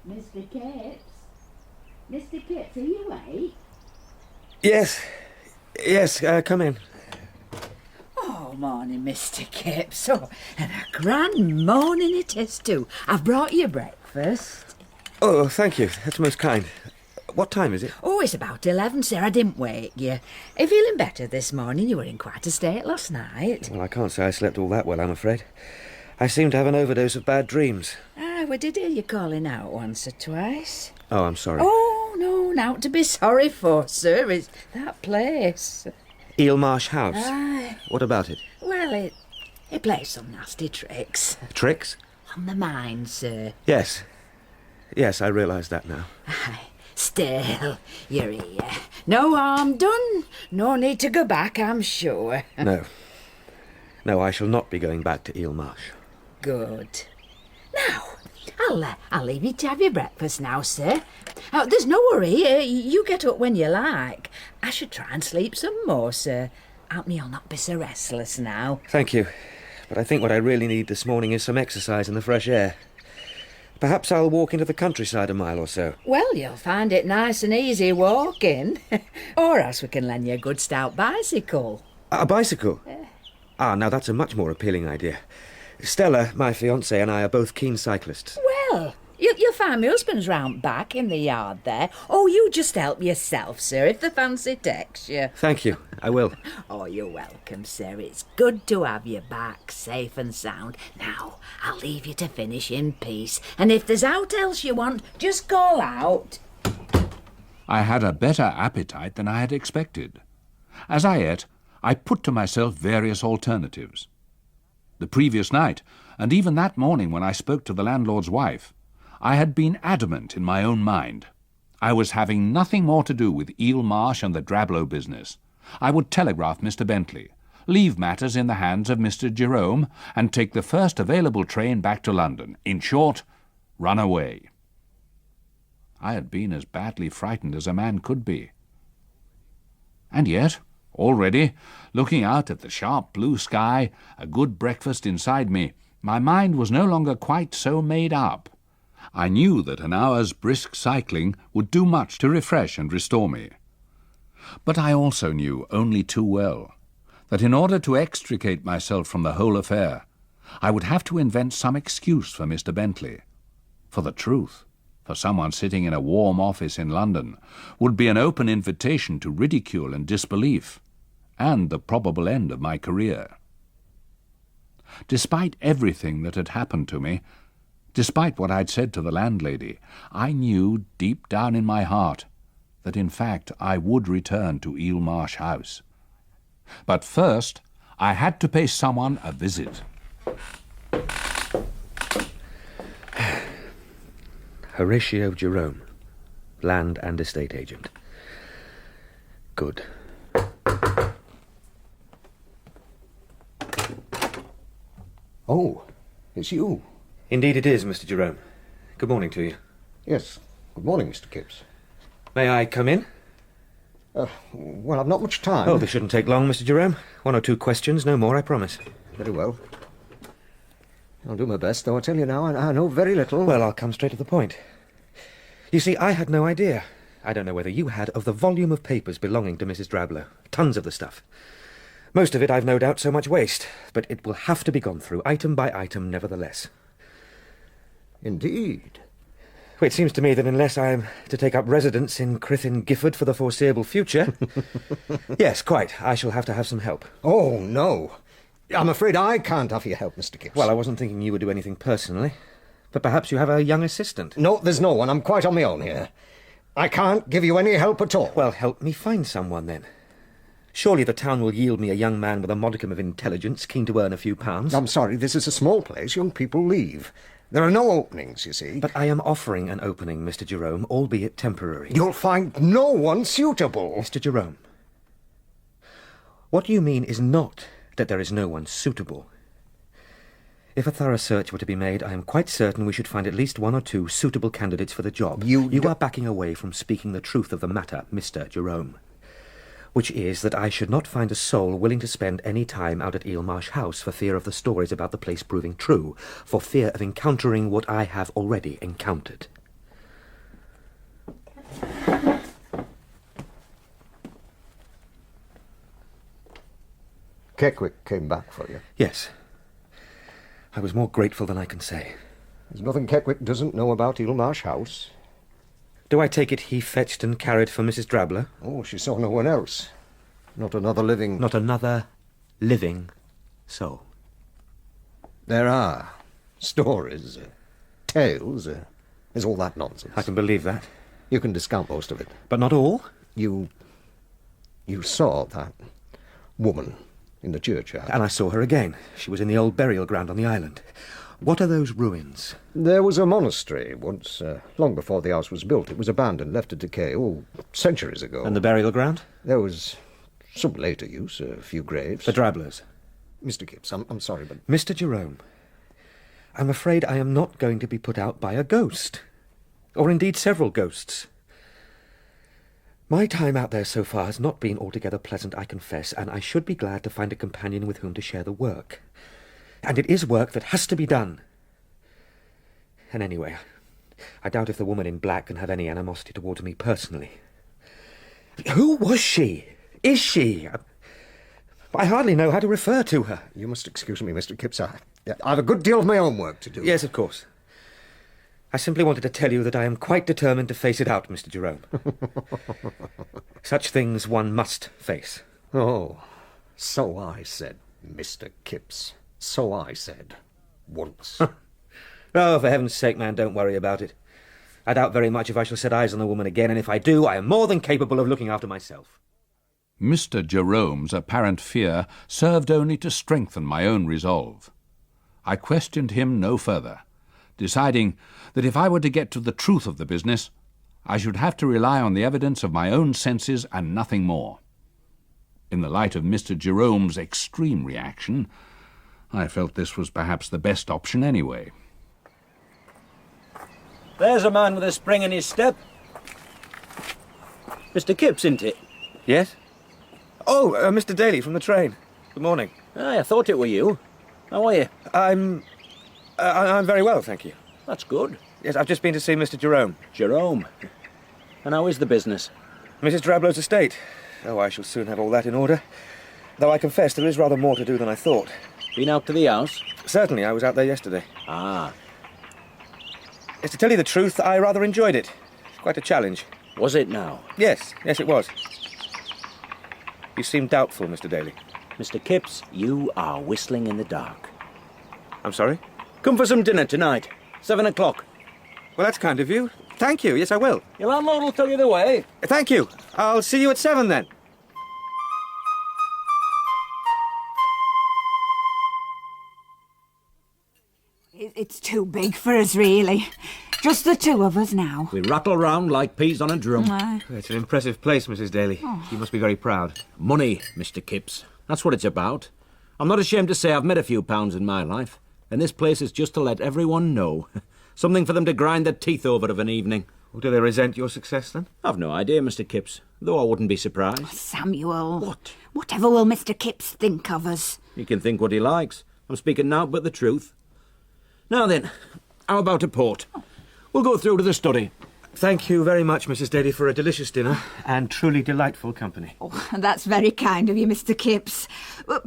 Mr. Kipps? Mr. Kipps, are you awake? Yes, come in. Oh, morning, Mr. Kipps. Oh, and a grand morning it is too. I've brought you breakfast. Oh, thank you. That's most kind. What time is it? Oh, it's about 11, sir. I didn't wake you. Are you feeling better this morning? You were in quite a state last night. Well, I can't say I slept all that well, I'm afraid. I seem to have an overdose of bad dreams. We did hear you calling out once or twice. Oh, I'm sorry. Oh, no, now to be sorry for, sir. It's that place. Eelmarsh House? Aye. What about it? Well, it plays some nasty tricks. Tricks? On the mind, sir. Yes. Yes, I realise that now. Aye. Still, you're here. No harm done. No need to go back, I'm sure. No. No, I shall not be going back to Eelmarsh. Good. Now, I'll leave you to have your breakfast now, sir. There's no hurry. You get up when you like. I should try and sleep some more, sir. Help me, you'll not be so restless now. Thank you. But I think what I really need this morning is some exercise in the fresh air. Perhaps I'll walk into the countryside a mile or so. Well, you'll find it nice and easy walking. Or else we can lend you a good stout bicycle. A bicycle? Now that's a much more appealing idea. Stella, my fiancée, and I are both keen cyclists. Well, you'll find my husband's round back in the yard there. Oh, you just help yourself, sir, if the fancy takes you. Thank you, I will. Oh, you're welcome, sir. It's good to have you back, safe and sound. Now, I'll leave you to finish in peace. And if there's aught else you want, just call out. I had a better appetite than I had expected. As I ate, I put to myself various alternatives. The previous night, and even that morning when I spoke to the landlord's wife, I had been adamant in my own mind. I was having nothing more to do with Eelmarsh and the Drablow business. I would telegraph Mr. Bentley, leave matters in the hands of Mr. Jerome, and take the first available train back to London. In short, run away. I had been as badly frightened as a man could be. And yet, already, looking out at the sharp blue sky, a good breakfast inside me, my mind was no longer quite so made up. I knew that an hour's brisk cycling would do much to refresh and restore me. But I also knew, only too well, that in order to extricate myself from the whole affair, I would have to invent some excuse for Mr. Bentley. For the truth, for someone sitting in a warm office in London, would be an open invitation to ridicule and disbelief, and the probable end of my career. Despite everything that had happened to me, despite what I'd said to the landlady, I knew deep down in my heart that in fact I would return to Eelmarsh House. But first I had to pay someone a visit. Horatio Jerome, land and estate agent. Good. Oh, it's you. Indeed it is, Mr. Jerome. Good morning to you. Yes, good morning, Mr. Kipps. May I come in? Well, I've not much time. Oh, this shouldn't take long, Mr. Jerome. 1 or 2 questions, no more, I promise. Very well. I'll do my best, though I tell you now, I know very little. Well, I'll come straight to the point. You see, I had no idea. I don't know whether you had, of the volume of papers belonging to Mrs. Drablow. Tons of the stuff. Most of it, I've no doubt, so much waste, but it will have to be gone through, item by item, nevertheless. Indeed. Well, it seems to me that unless I am to take up residence in Crithin Gifford for the foreseeable future... Yes, quite. I shall have to have some help. Oh, no. I'm afraid I can't offer you help, Mr. Kipps. Well, I wasn't thinking you would do anything personally, but perhaps you have a young assistant. No, there's no one. I'm quite on my own here. I can't give you any help at all. Well, help me find someone, then. Surely the town will yield me a young man with a modicum of intelligence, keen to earn a few pounds. I'm sorry, this is a small place. Young people leave. There are no openings, you see. But I am offering an opening, Mr. Jerome, albeit temporary. You'll find no one suitable. Mr. Jerome, what you mean is not that there is no one suitable. If a thorough search were to be made, I am quite certain we should find at least 1 or 2 suitable candidates for the job. You are backing away from speaking the truth of the matter, Mr. Jerome. Which is that I should not find a soul willing to spend any time out at Eelmarsh House for fear of the stories about the place proving true, for fear of encountering what I have already encountered. Keckwick came back for you? Yes. I was more grateful than I can say. There's nothing Keckwick doesn't know about Eelmarsh House. Do I take it he fetched and carried for Mrs. Drabler? Oh, she saw no one else. Not another living... Not another living soul. There are stories, tales, there's all that nonsense. I can believe that. You can discount most of it. But not all? You saw that woman in the churchyard. And I saw her again. She was in the old burial ground on the island. What are those ruins? There was a monastery once, long before the house was built. It was abandoned, left to decay, centuries ago. And the burial ground? There was some later use, a few graves. The Drablers? Mr. Kipps, I'm sorry, but... Mr. Jerome, I'm afraid I am not going to be put out by a ghost. Or indeed several ghosts. My time out there so far has not been altogether pleasant, I confess, and I should be glad to find a companion with whom to share the work. And it is work that has to be done. And anyway, I doubt if the woman in black can have any animosity towards me personally. Who was she? Is she? I hardly know how to refer to her. You must excuse me, Mr. Kipps. I have a good deal of my own work to do. Yes, of course. I simply wanted to tell you that I am quite determined to face it out, Mr. Jerome. Such things one must face. Oh, so I said, Mr. Kipps. So I said. Once. Oh, for heaven's sake, man, don't worry about it. I doubt very much if I shall set eyes on the woman again, and if I do, I am more than capable of looking after myself. Mr. Jerome's apparent fear served only to strengthen my own resolve. I questioned him no further, deciding that if I were to get to the truth of the business, I should have to rely on the evidence of my own senses and nothing more. In the light of Mr. Jerome's extreme reaction, I felt this was perhaps the best option anyway. There's a man with a spring in his step. Mr. Kipps, isn't it? Yes? Oh, Mr. Daly from the train. Good morning. Aye, I thought it were you. How are you? I'm very well, thank you. That's good. Yes, I've just been to see Mr. Jerome. Jerome? And how is the business? Mrs. Drabler's estate. Oh, I shall soon have all that in order. Though I confess there is rather more to do than I thought. Been out to the house? Certainly, I was out there yesterday. Ah. Yes, to tell you the truth, I rather enjoyed it. Quite a challenge. Was it now? Yes, it was. You seem doubtful, Mr. Daly. Mr. Kipps, you are whistling in the dark. I'm sorry? Come for some dinner tonight. 7 o'clock. Well, that's kind of you. Thank you. Yes, I will. Your landlord will tell you the way. Thank you. I'll see you at 7 then. It's too big for us, really. Just the two of us now. We rattle round like peas on a drum. It's an impressive place, Mrs. Daly. Oh. You must be very proud. Money, Mr. Kipps. That's what it's about. I'm not ashamed to say I've made a few pounds in my life, and this place is just to let everyone know. Something for them to grind their teeth over of an evening. Well, do they resent your success, then? I've no idea, Mr. Kipps, though I wouldn't be surprised. Samuel. What? Whatever will Mr. Kipps think of us? He can think what he likes. I'm speaking now but the truth. Now then, how about a port? We'll go through to the study. Thank you very much, Mrs. Daly, for a delicious dinner and truly delightful company. Oh, that's very kind of you, Mr. Kipps.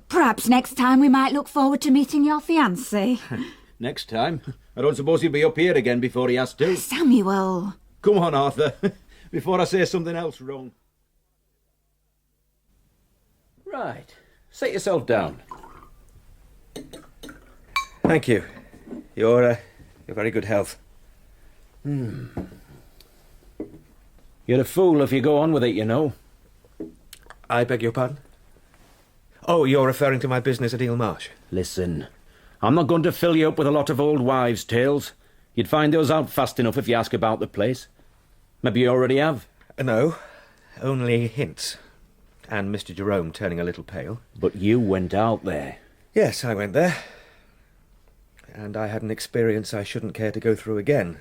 Perhaps next time we might look forward to meeting your fiancé. Next time? I don't suppose he'll be up here again before he has to. Samuel. Come on, Arthur, before I say something else wrong. Right. Sit yourself down. Thank you. You're very good health. You're a fool if you go on with it, you know. I beg your pardon? Oh, you're referring to my business at Eel Marsh. Listen, I'm not going to fill you up with a lot of old wives' tales. You'd find those out fast enough if you ask about the place. Maybe you already have. No, only hints. And Mr. Jerome turning a little pale. But you went out there. Yes, I went there. And I had an experience I shouldn't care to go through again.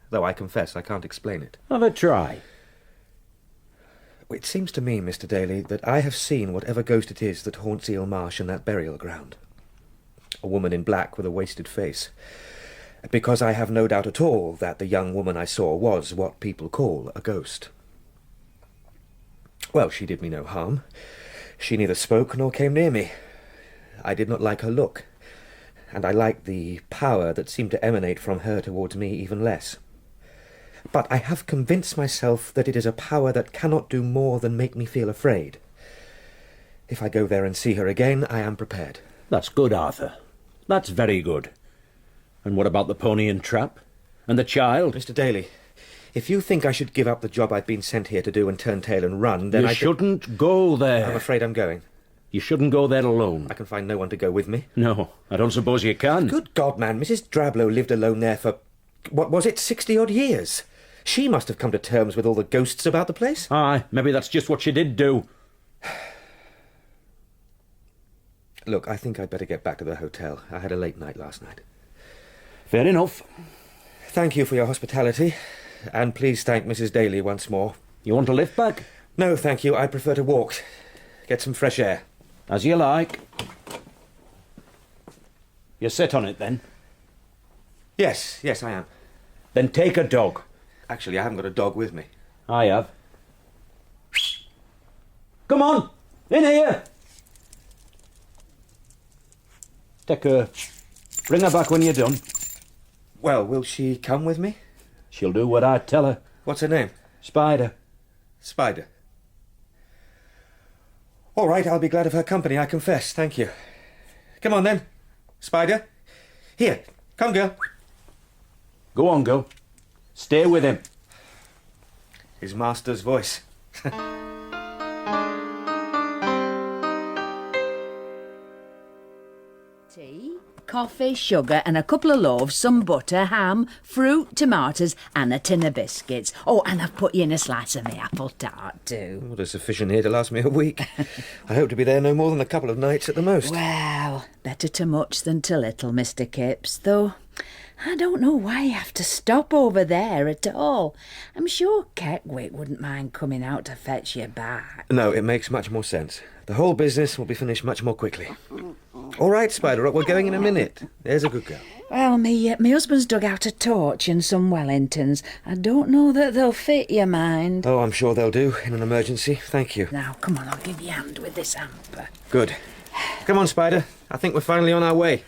Though I confess I can't explain it. Have a try. It seems to me, Mr. Daly, that I have seen whatever ghost it is that haunts Eel Marsh and that burial ground. A woman in black with a wasted face. Because I have no doubt at all that the young woman I saw was what people call a ghost. Well, she did me no harm. She neither spoke nor came near me. I did not like her look, and I liked the power that seemed to emanate from her towards me even less. But I have convinced myself that it is a power that cannot do more than make me feel afraid. If I go there and see her again, I am prepared. That's good, Arthur. That's very good. And what about the pony and trap? And the child? Mr. Daly, if you think I should give up the job I've been sent here to do and turn tail and run, then You shouldn't go there. I'm afraid I'm going. You shouldn't go there alone. I can find no one to go with me. No, I don't suppose you can. Good God, man, Mrs. Drablow lived alone there for, what was it, 60-odd years? She must have come to terms with all the ghosts about the place. Aye, maybe that's just what she did do. Look, I think I'd better get back to the hotel. I had a late night last night. Fair enough. Thank you for your hospitality, and please thank Mrs. Daly once more. You want a lift back? No, thank you. I'd prefer to walk. Get some fresh air. As you like. You sit on it, then? Yes, I am. Then take a dog. Actually, I haven't got a dog with me. I have. Come on! In here! Take her. Bring her back when you're done. Well, will she come with me? She'll do what I tell her. What's her name? Spider. Spider. All right, I'll be glad of her company, I confess. Thank you. Come on, then. Spider. Here, come, girl. Go on, girl. Stay with him. His master's voice. Tea, coffee, sugar, and a couple of loaves, some butter, ham, fruit, tomatoes, and a tin of biscuits. Oh, and I've put you in a slice of my apple tart, too. Well, there's sufficient here to last me a week. I hope to be there no more than a couple of nights at the most. Well, better to much than to little, Mr. Kipps, though I don't know why you have to stop over there at all. I'm sure Keckwick wouldn't mind coming out to fetch you back. No, it makes much more sense. The whole business will be finished much more quickly. All right, Spider, we're going in a minute. There's a good girl. Well, me husband's dug out a torch and some Wellingtons. I don't know that they'll fit you, mind. Oh, I'm sure they'll do in an emergency. Thank you. Now, come on, I'll give you a hand with this hamper. Good. Come on, Spider. I think we're finally on our way.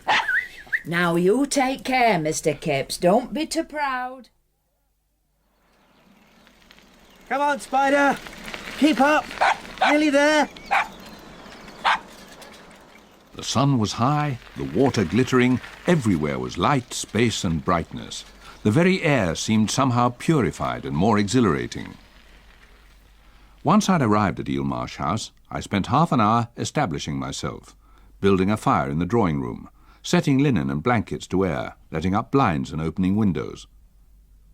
Now, you take care, Mr. Kipps. Don't be too proud. Come on, Spider. Keep up. Nearly there. The sun was high, the water glittering, everywhere was light, space and brightness. The very air seemed somehow purified and more exhilarating. Once I'd arrived at Eelmarsh House, I spent half an hour establishing myself, building a fire in the drawing room, setting linen and blankets to air, letting up blinds and opening windows.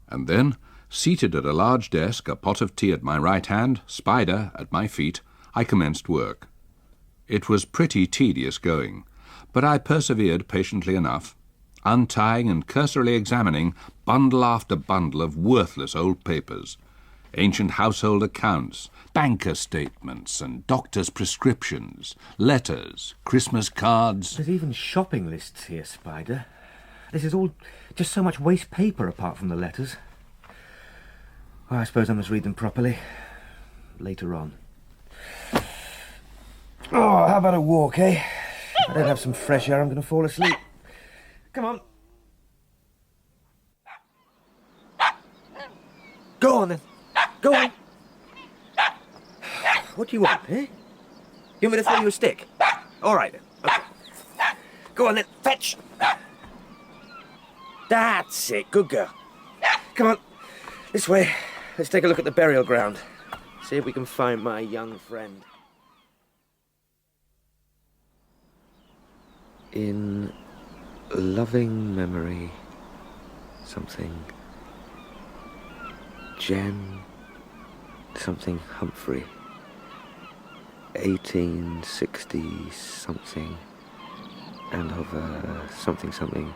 And then, seated at a large desk, a pot of tea at my right hand, Spider at my feet, I commenced work. It was pretty tedious going, but I persevered patiently enough, untying and cursorily examining bundle after bundle of worthless old papers, ancient household accounts, banker statements and doctor's prescriptions, letters, Christmas cards. There's even shopping lists here, Spider. This is all just so much waste paper apart from the letters. Well, I suppose I must read them properly later on. Oh, how about a walk, eh? If I don't have some fresh air, I'm going to fall asleep. Come on. Go on, then. Go on. What do you want, eh? You want me to throw you a stick? All right, then. Okay. Go on, then. Fetch. That's it. Good girl. Come on. This way. Let's take a look at the burial ground. See if we can find my young friend. In loving memory, something Jen, something Humphrey, 1860 something, and of something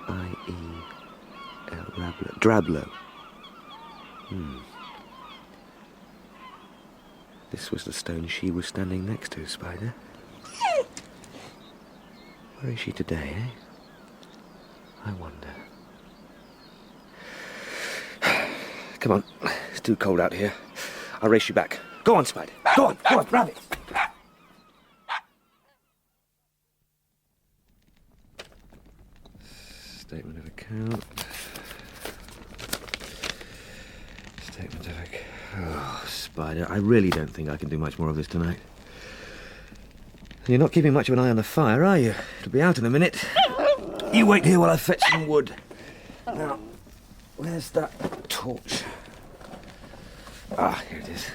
I.E. Drablow. This was the stone she was standing next to, Spider. Where is she today, eh? I wonder. Come on, it's too cold out here. I'll race you back. Go on, Spider. Go on, grab it. Statement of account. Oh, Spider, I really don't think I can do much more of this tonight. You're not keeping much of an eye on the fire, are you? It'll be out in a minute. You wait here while I fetch some wood. Now, where's that torch? Ah, here it is.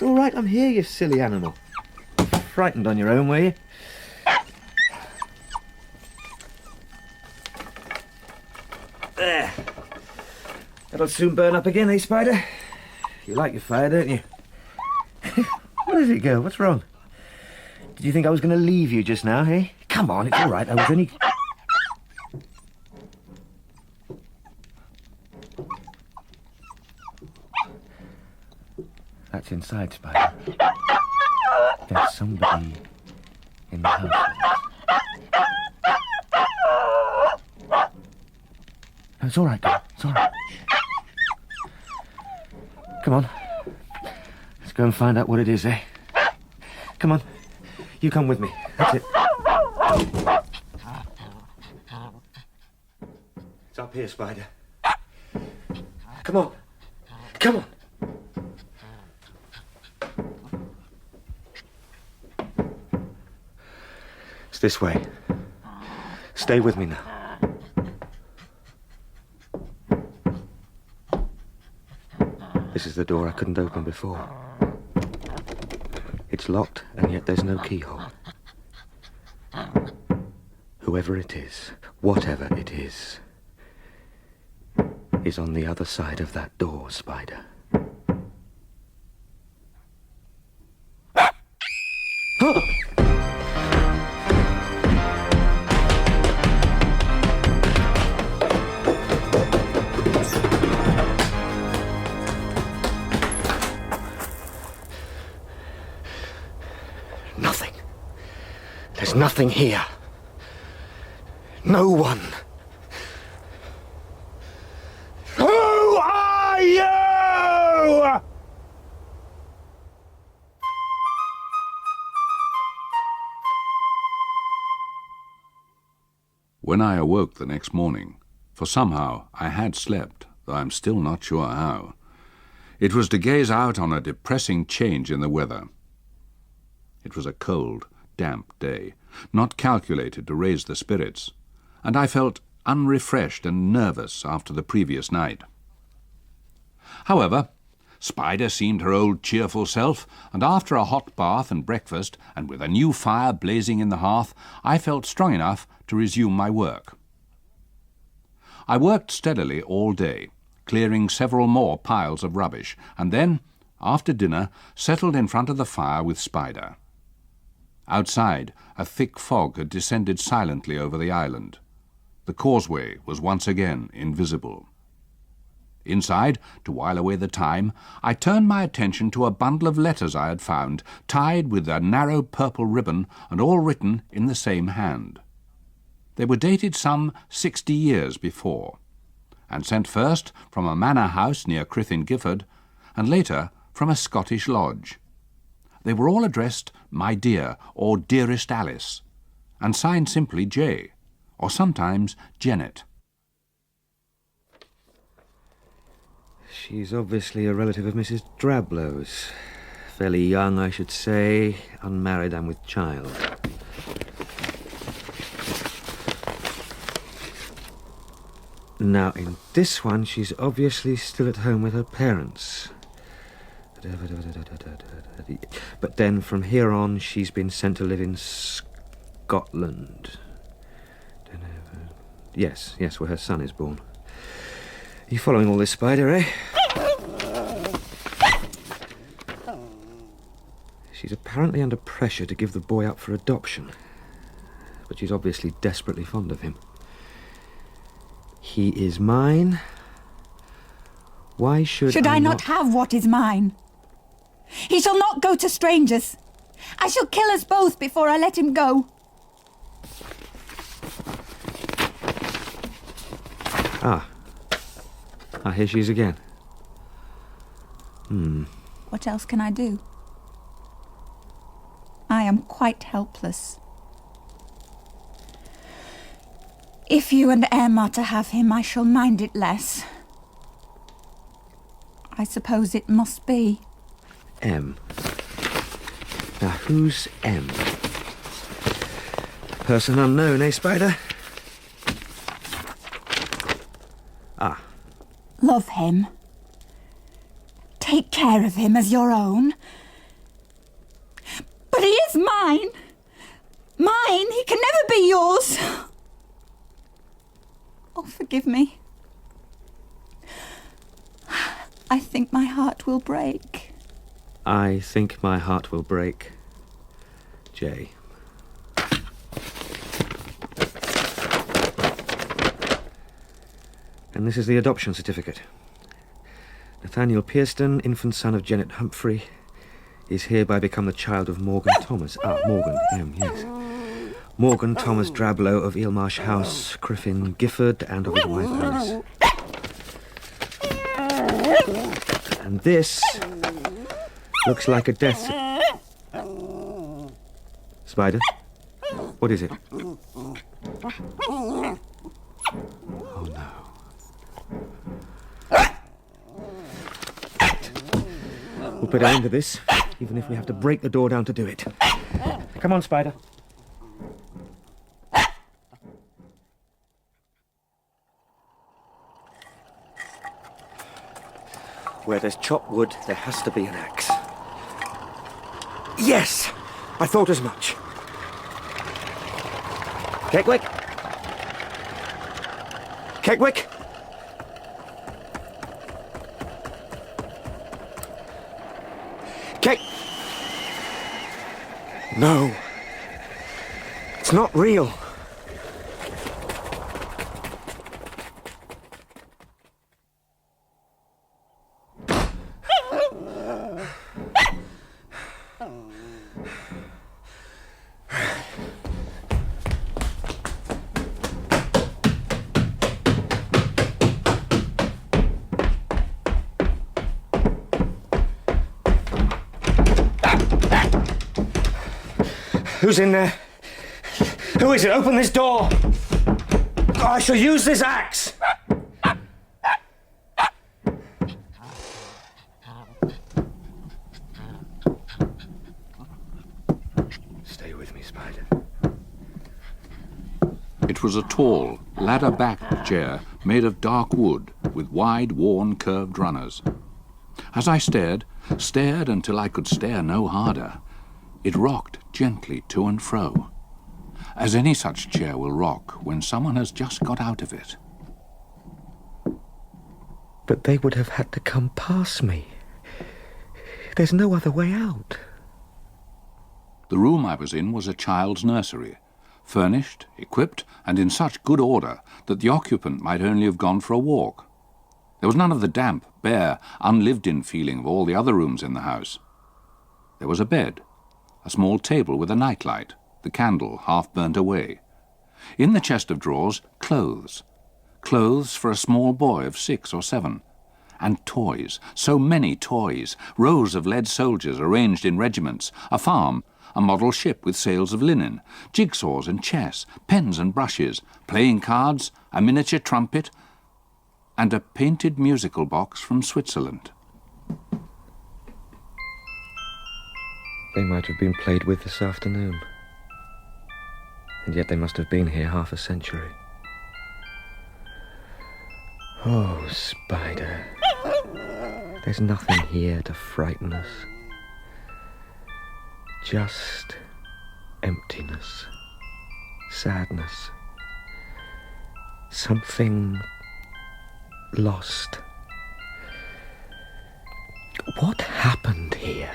All right, I'm here, you silly animal. Frightened on your own, were you? There. That'll soon burn up again, eh, Spider? You like your fire, don't you? Where did it go? What's wrong? Did you think I was going to leave you just now, eh? Come on, it's all right. I was only... That's inside, Spider. There's somebody in the house. No, it's all right, girl. It's all right. Come on. Let's go and find out what it is, eh? Come on. You come with me. That's it. It's up here, Spider. Come on. Come on. It's this way. Stay with me now. This is the door I couldn't open before. It's locked, and yet there's no keyhole. Whoever it is, whatever it is on the other side of that door, Spider. Nothing. There's nothing here. No one. Who are you? When I awoke the next morning, for somehow I had slept, though I'm still not sure how, it was to gaze out on a depressing change in the weather. It was a cold, damp day, not calculated to raise the spirits, and I felt unrefreshed and nervous after the previous night. However, Spider seemed her old cheerful self, and after a hot bath and breakfast, and with a new fire blazing in the hearth, I felt strong enough to resume my work. I worked steadily all day, clearing several more piles of rubbish, and then, after dinner, settled in front of the fire with Spider. Outside, a thick fog had descended silently over the island. The causeway was once again invisible. Inside, to while away the time, I turned my attention to a bundle of letters I had found, tied with a narrow purple ribbon and all written in the same hand. They were dated some 60 years before, and sent first from a manor house near Crithyn Gifford, and later from a Scottish lodge. They were all addressed "My dear" or "Dearest Alice," and signed simply J, or sometimes Janet. She's obviously a relative of Mrs. Drablow's. Fairly young, I should say, unmarried and with child. Now, in this one, she's obviously still at home with her parents. But then, from here on, she's been sent to live in Scotland. Yes, where her son is born. Are you following all this, Spider, eh? She's apparently under pressure to give the boy up for adoption. But she's obviously desperately fond of him. He is mine. Why should I not have what is mine? He shall not go to strangers. I shall kill us both before I let him go. Ah, here she is again. What else can I do? I am quite helpless. If you and Em are to have him, I shall mind it less. I suppose it must be. M. Now, who's M? Person unknown, eh, Spider? Ah. Love him. Take care of him as your own. But he is mine. Mine. He can never be yours. Oh, forgive me. I think my heart will break. I think my heart will break. J. And this is the adoption certificate. Nathaniel Pearston, infant son of Janet Humphrey, is hereby become the child of Morgan Thomas. Ah, Morgan, M, yes. Morgan Thomas Drablow of Eelmarsh House, Criffin, Gifford, and of his wife Alice. And this looks like a death. Spider? What is it? Oh no. We'll put an end to this, even if we have to break the door down to do it. Come on, Spider. Where there's chopped wood, there has to be an axe. Yes! I thought as much. Keckwick? Keckwick? Keck... No. It's not real. Who's in there? Who is it? Open this door! I shall use this axe! Stay with me, Spider. It was a tall, ladder-backed chair made of dark wood with wide, worn, curved runners. As I stared until I could stare no harder, it rocked gently to and fro, as any such chair will rock when someone has just got out of it. But they would have had to come past me. There's no other way out. The room I was in was a child's nursery, furnished, equipped, and in such good order that the occupant might only have gone for a walk. There was none of the damp, bare, unlived-in feeling of all the other rooms in the house. There was a bed, a small table with a nightlight, the candle half burnt away. In the chest of drawers, clothes. Clothes for a small boy of 6 or 7. And toys, so many toys, rows of lead soldiers arranged in regiments, a farm, a model ship with sails of linen, jigsaws and chess, pens and brushes, playing cards, a miniature trumpet, and a painted musical box from Switzerland. They might have been played with this afternoon. And yet they must have been here half a century. Oh, Spider. There's nothing here to frighten us. Just emptiness, sadness, something lost. What happened here?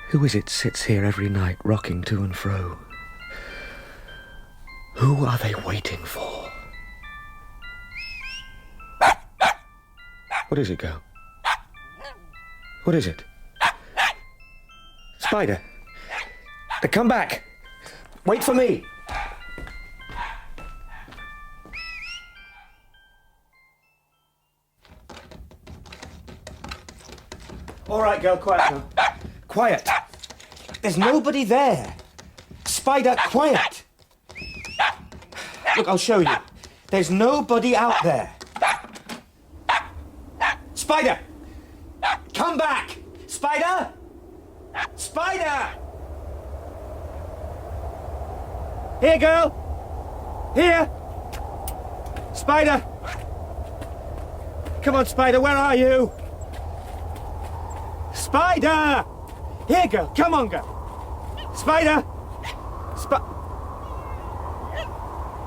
Who is it sits here every night, rocking to and fro? Who are they waiting for? What is it, girl? What is it? Spider! Come back! Wait for me! All right, girl, quiet now. Quiet. There's nobody there. Spider, quiet. Look, I'll show you. There's nobody out there. Spider! Come back! Spider! Spider! Here, girl! Here! Spider! Come on, Spider, where are you? Spider! Here, girl, come on, girl. Spider!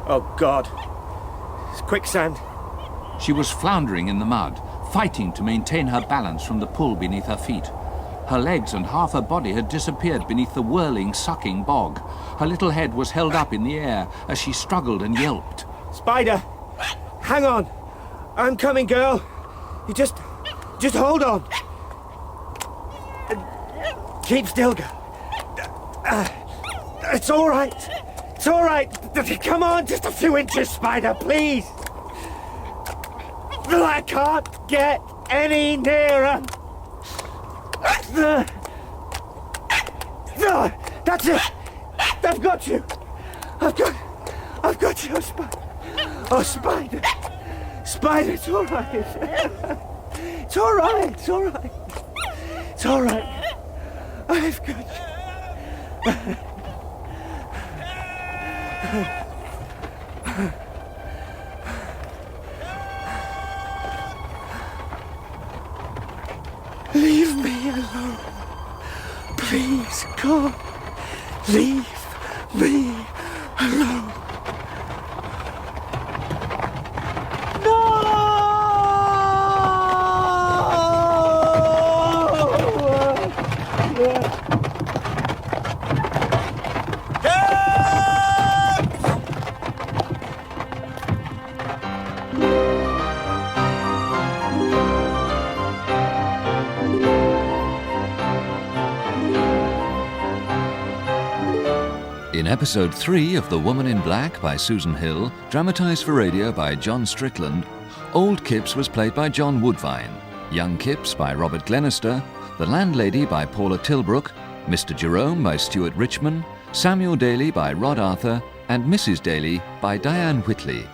Oh, God. It's quicksand. She was floundering in the mud, fighting to maintain her balance from the pull beneath her feet. Her legs and half her body had disappeared beneath the whirling, sucking bog. Her little head was held up in the air as she struggled and yelped. Spider! Hang on! I'm coming, girl! You just hold on! Keep still, girl. It's all right. It's all right. Come on, just a few inches, Spider, please. I can't get any nearer. That's it. I've got you. I've got you, Spider. Oh, Spider. Spider, it's all right. It's all right. It's all right. It's all right. I've got you. Leave me alone. Please, God. Leave me alone. In episode 3 of The Woman in Black by Susan Hill, dramatised for radio by John Strickland, Old Kipps was played by John Woodvine, Young Kipps by Robert Glenister, The Landlady by Paula Tilbrook, Mr. Jerome by Stuart Richmond, Samuel Daly by Rod Arthur, and Mrs. Daly by Diane Whitley.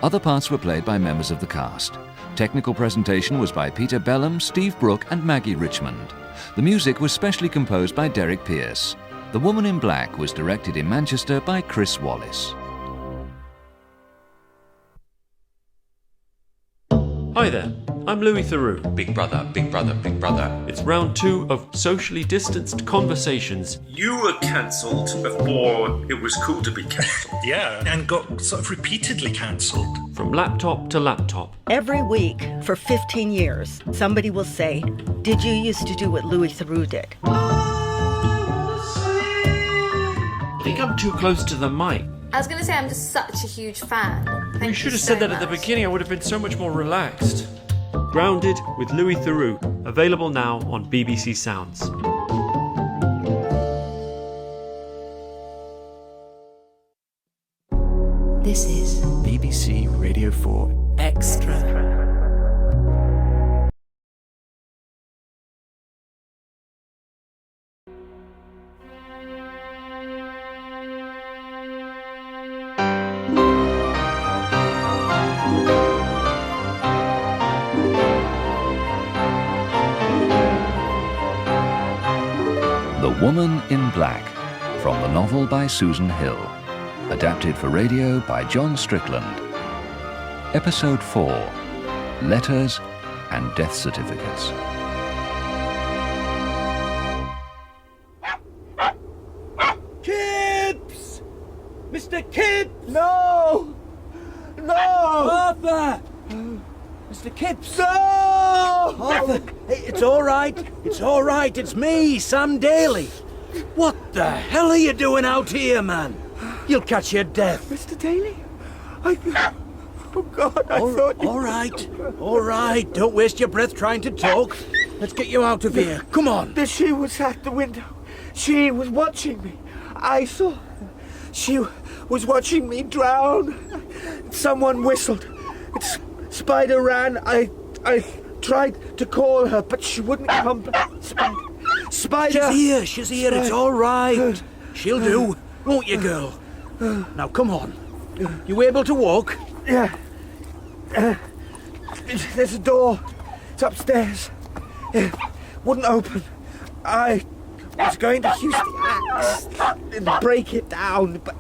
Other parts were played by members of the cast. Technical presentation was by Peter Bellum, Steve Brooke and Maggie Richmond. The music was specially composed by Derek Pierce. The Woman in Black was directed in Manchester by Chris Wallace. Hi there, I'm Louis Theroux. Big brother, big brother, big brother. It's round 2 of socially distanced conversations. You were cancelled before it was cool to be cancelled. Yeah, and got sort of repeatedly cancelled. From laptop to laptop. Every week for 15 years, somebody will say, "Did you used to do what Louis Theroux did?" I think I'm too close to the mic. I was going to say I'm just such a huge fan. Thank You should have said that at the beginning. I would have been so much more relaxed. Grounded with Louis Theroux, available now on BBC Sounds. This is BBC Radio 4 Extra. The Woman in Black, from the novel by Susan Hill. Adapted for radio by John Strickland. Episode 4, Letters and Death Certificates. Kipps! Mr. Kipps! No! No! Arthur! Mr. Kipps! No! Arthur, it's all right. It's all right. It's me, Sam Daly. What the hell are you doing out here, man? You'll catch your death. Mr. Daly? Oh, God, I thought you... All right. All right. Don't waste your breath trying to talk. Let's get you out of here. Come on. She was at the window. She was watching me. I saw her. She was watching me drown. Someone whistled. Spider ran. I tried to call her, but she wouldn't come back. Spider! She's here, it's all right. She'll do, won't you, girl? Now, come on. You able to walk? Yeah. There's a door. It's upstairs. It wouldn't open. I was going to use the axe and break it down, but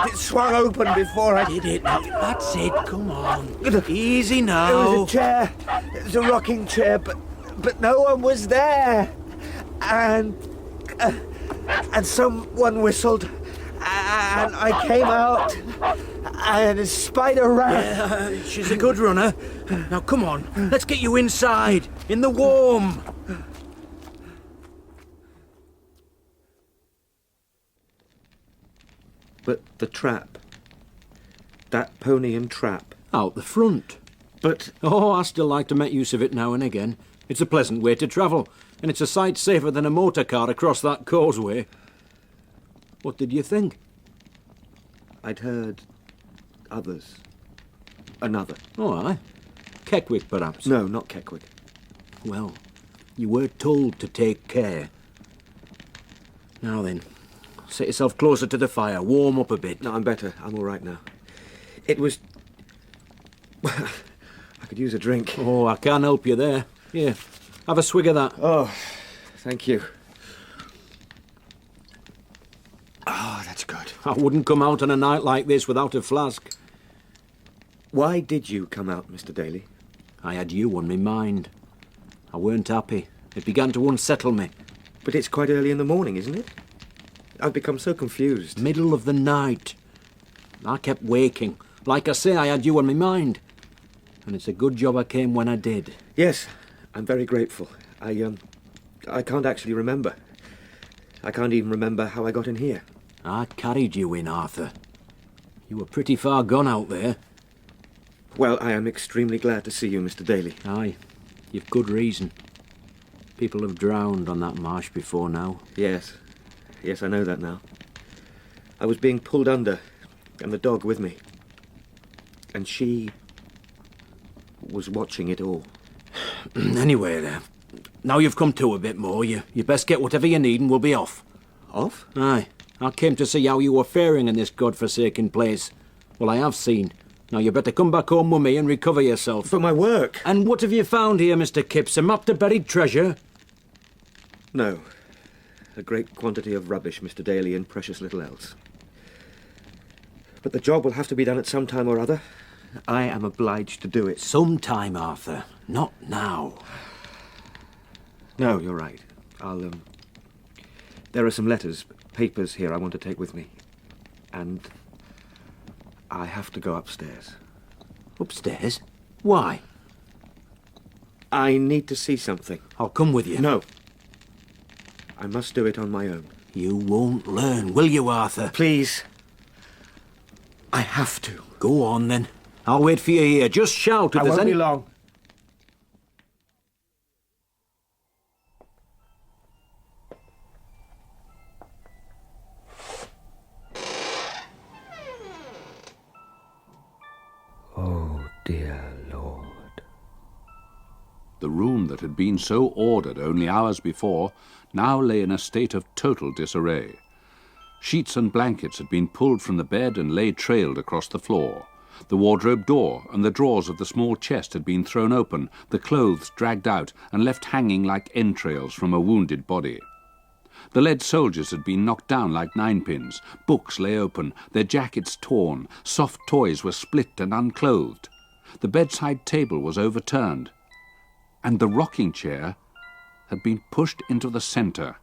it swung open before I did it. That's it. Come on. Easy now. There was a chair. It was a rocking chair, but no one was there. And someone whistled, and I came out, and a spider ran. Yeah, she's a good runner. Now come on, let's get you inside, in the warm. But the trap. That pony and trap. Out the front. But... Oh, I still like to make use of it now and again. It's a pleasant way to travel, and it's a sight safer than a motor car across that causeway. What did you think? I'd heard others. Another. Oh, aye. Keckwick, perhaps? No, not Keckwick. Well, you were told to take care. Now then, set yourself closer to the fire, warm up a bit. No, I'm better. I'm all right now. It was... I could use a drink. Oh, I can't help you there. Here, have a swig of that. Oh, thank you. Oh, that's good. I wouldn't come out on a night like this without a flask. Why did you come out, Mr. Daly? I had you on my mind. I weren't happy. It began to unsettle me. But it's quite early in the morning, isn't it? I've become so confused. Middle of the night. I kept waking. Like I say, I had you on my mind. And it's a good job I came when I did. Yes, I'm very grateful. I can't actually remember. I can't even remember how I got in here. I carried you in, Arthur. You were pretty far gone out there. Well, I am extremely glad to see you, Mr. Daly. Aye, you've good reason. People have drowned on that marsh before now. Yes, I know that now. I was being pulled under, and the dog with me. And she was watching it all. Anyway, there. Now you've come to a bit more, you best get whatever you need and we'll be off. Off? Aye. I came to see how you were faring in this godforsaken place. Well, I have seen. Now you better come back home with me and recover yourself. For my work. And what have you found here, Mr. Kipps? A map to buried treasure? No. A great quantity of rubbish, Mr. Daly, and precious little else. But the job will have to be done at some time or other. I am obliged to do it. Sometime, Arthur. Not now. No, you're right. There are some letters, papers here I want to take with me. And I have to go upstairs. Upstairs? Why? I need to see something. I'll come with you. No. I must do it on my own. You won't learn, will you, Arthur? Please. I have to. Go on, then. I'll wait for you here. Just shout if I there's won't any... be long. Oh, dear Lord. The room that had been so ordered only hours before now lay in a state of total disarray. Sheets and blankets had been pulled from the bed and lay trailed across the floor. The wardrobe door and the drawers of the small chest had been thrown open, the clothes dragged out and left hanging like entrails from a wounded body. The lead soldiers had been knocked down like ninepins, books lay open, their jackets torn, soft toys were split and unclothed. The bedside table was overturned, and the rocking chair had been pushed into the centre,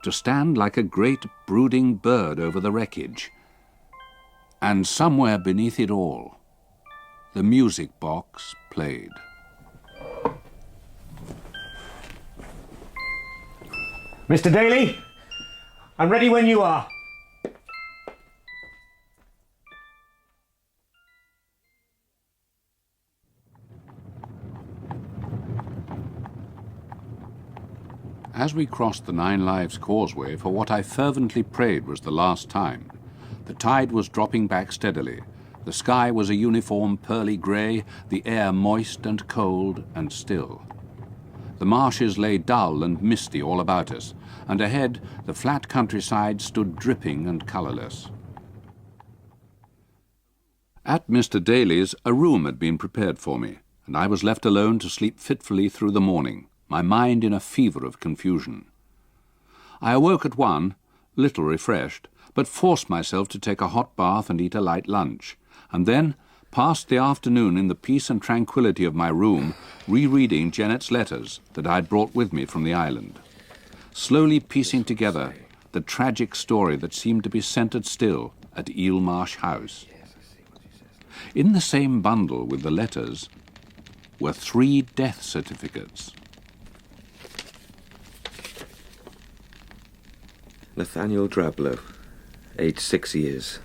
to stand like a great brooding bird over the wreckage. And somewhere beneath it all, the music box played. Mr. Daly, I'm ready when you are. As we crossed the Nine Lives Causeway for what I fervently prayed was the last time, the tide was dropping back steadily, The sky was a uniform pearly grey, the air moist and cold and still. The marshes lay dull and misty all about us, and ahead the flat countryside stood dripping and colourless. At Mr. Daly's, a room had been prepared for me, and I was left alone to sleep fitfully through the morning, my mind in a fever of confusion. I awoke at 1, little refreshed, but forced myself to take a hot bath and eat a light lunch, and then passed the afternoon in the peace and tranquillity of my room, rereading Janet's letters that I had brought with me from the island, slowly piecing together the tragic story that seemed to be centred still at Eelmarsh House. In the same bundle with the letters were 3 death certificates. Nathaniel Drablow, age 6 years.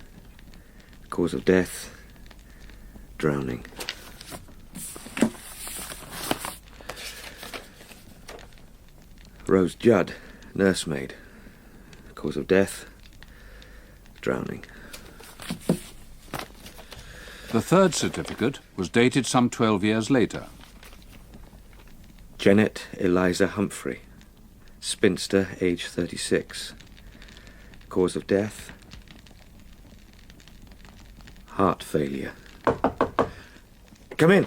Cause of death, drowning. Rose Judd, nursemaid. Cause of death, drowning. The 3rd certificate was dated some 12 years later. Janet Eliza Humphrey, spinster, age 36. Cause of death, heart failure. Come in.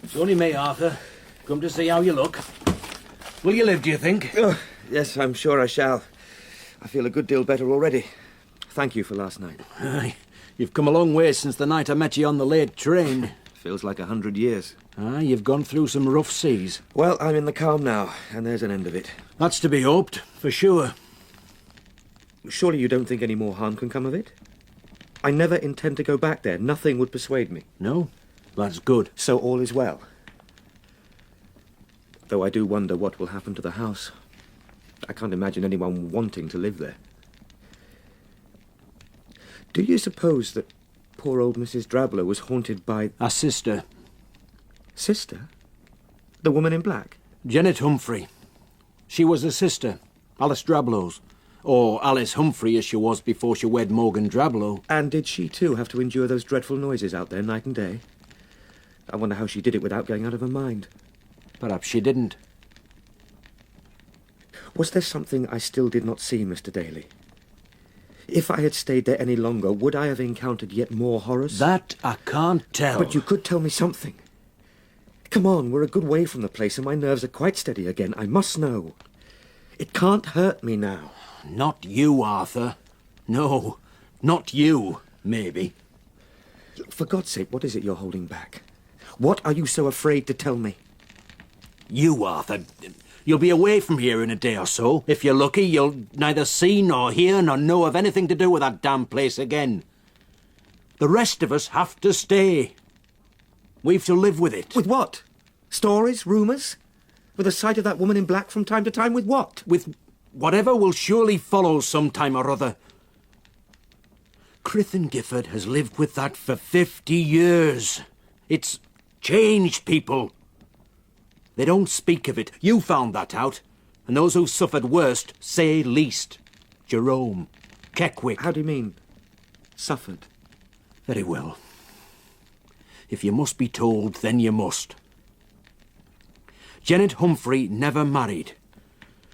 It's only me, Arthur. Come to see how you look. Will you live, do you think? Oh, yes, I'm sure I shall. I feel a good deal better already. Thank you for last night. Aye. You've come a long way since the night I met you on the late train. Feels like 100 years. Aye, you've gone through some rough seas. Well, I'm in the calm now, and there's an end of it. That's to be hoped, for sure. Surely you don't think any more harm can come of it? I never intend to go back there. Nothing would persuade me. No? That's good. So all is well. Though I do wonder what will happen to the house. I can't imagine anyone wanting to live there. Do you suppose that poor old Mrs. Drablow was haunted by... Our sister. Sister? The woman in black? Janet Humphrey. She was a sister, Alice Drablow's. Or Alice Humphrey as she was before she wed Morgan Drablow. And did she too have to endure those dreadful noises out there night and day? I wonder how she did it without going out of her mind. Perhaps she didn't. Was there something I still did not see, Mr. Daly? If I had stayed there any longer, would I have encountered yet more horrors? That I can't tell. But you could tell me something. Come on, we're a good way from the place and my nerves are quite steady again. I must know. It can't hurt me now. Not you, Arthur. No, not you, maybe. For God's sake, what is it you're holding back? What are you so afraid to tell me? You, Arthur. You'll be away from here in a day or so. If you're lucky, you'll neither see nor hear nor know of anything to do with that damn place again. The rest of us have to stay. We've to live with it. With what? Stories? Rumours? With the sight of that woman in black from time to time? With what? With whatever will surely follow some time or other. Crithin Gifford has lived with that for 50 years. It's changed people. They don't speak of it. You found that out. And those who suffered worst say least. Jerome, Keckwick. How do you mean, suffered? Very well. If you must be told, then you must. Janet Humphrey never married.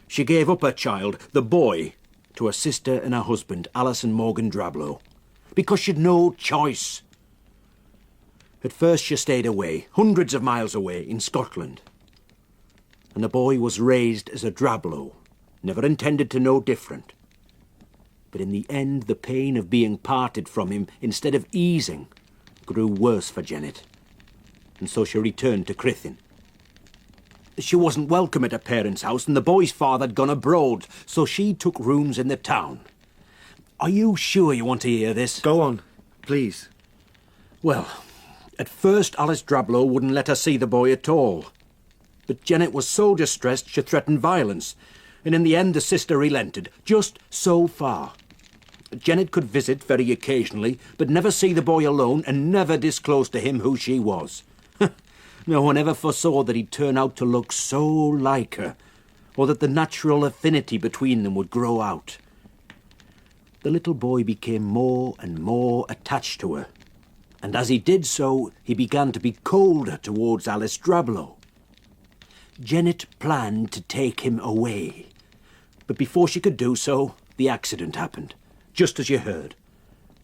She gave up her child, the boy, to her sister and her husband, Alison Morgan Drablow, because she'd no choice. At first she stayed away, hundreds of miles away, in Scotland. And the boy was raised as a Drablow, never intended to know different. But in the end, the pain of being parted from him, instead of easing, grew worse for Janet. And so she returned to Crithin. She wasn't welcome at her parents' house, and the boy's father had gone abroad, so she took rooms in the town. Are you sure you want to hear this? Go on, please. Well, at first Alice Drablow wouldn't let her see the boy at all. But Janet was so distressed she threatened violence, and in the end the sister relented, just so far. Janet could visit very occasionally, but never see the boy alone and never disclose to him who she was. No one ever foresaw that he'd turn out to look so like her, or that the natural affinity between them would grow out. The little boy became more and more attached to her, And as he did so, he began to be cold towards Alice Drablow. Janet planned to take him away. But before she could do so, the accident happened, just as you heard.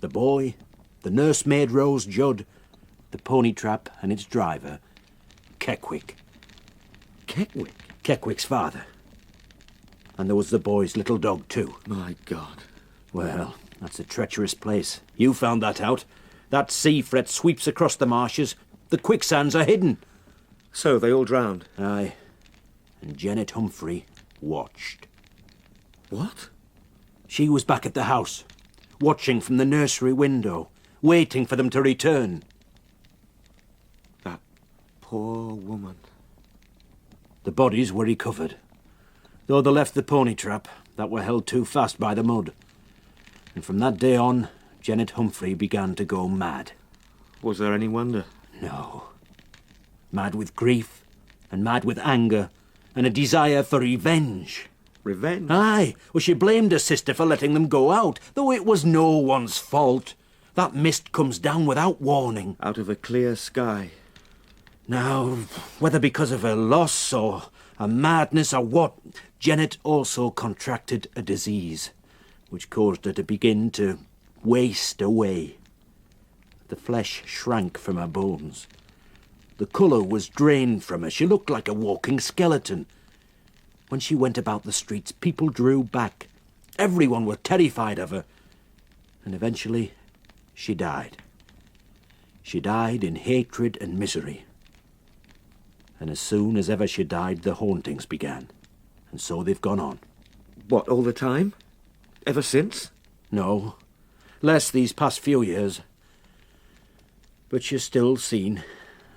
The boy, the nursemaid Rose Judd, the pony trap and its driver, Keckwick. Keckwick? Keckwick's father. And there was the boy's little dog, too. My God. Well, that's a treacherous place. You found that out. That sea fret sweeps across the marshes. The quicksands are hidden. So they all drowned? Aye. And Janet Humphrey watched. What? She was back at the house, watching from the nursery window, waiting for them to return. That poor woman. The bodies were recovered, though they left the pony trap that were held too fast by the mud. And from that day on, Janet Humphrey began to go mad. Was there any wonder? No. Mad with grief, and mad with anger, and a desire for revenge. Revenge? Aye. Well, she blamed her sister for letting them go out, though it was no one's fault. That mist comes down without warning. Out of a clear sky. Now, whether because of her loss or a madness or what, Janet also contracted a disease, which caused her to begin to waste away. The flesh shrank from her bones. The colour was drained from her. She looked like a walking skeleton. When she went about the streets, people drew back. Everyone were terrified of her. And eventually, she died. She died in hatred and misery. And as soon as ever she died, the hauntings began. And so they've gone on. What, all the time? Ever since? No. Less these past few years. But she's still seen,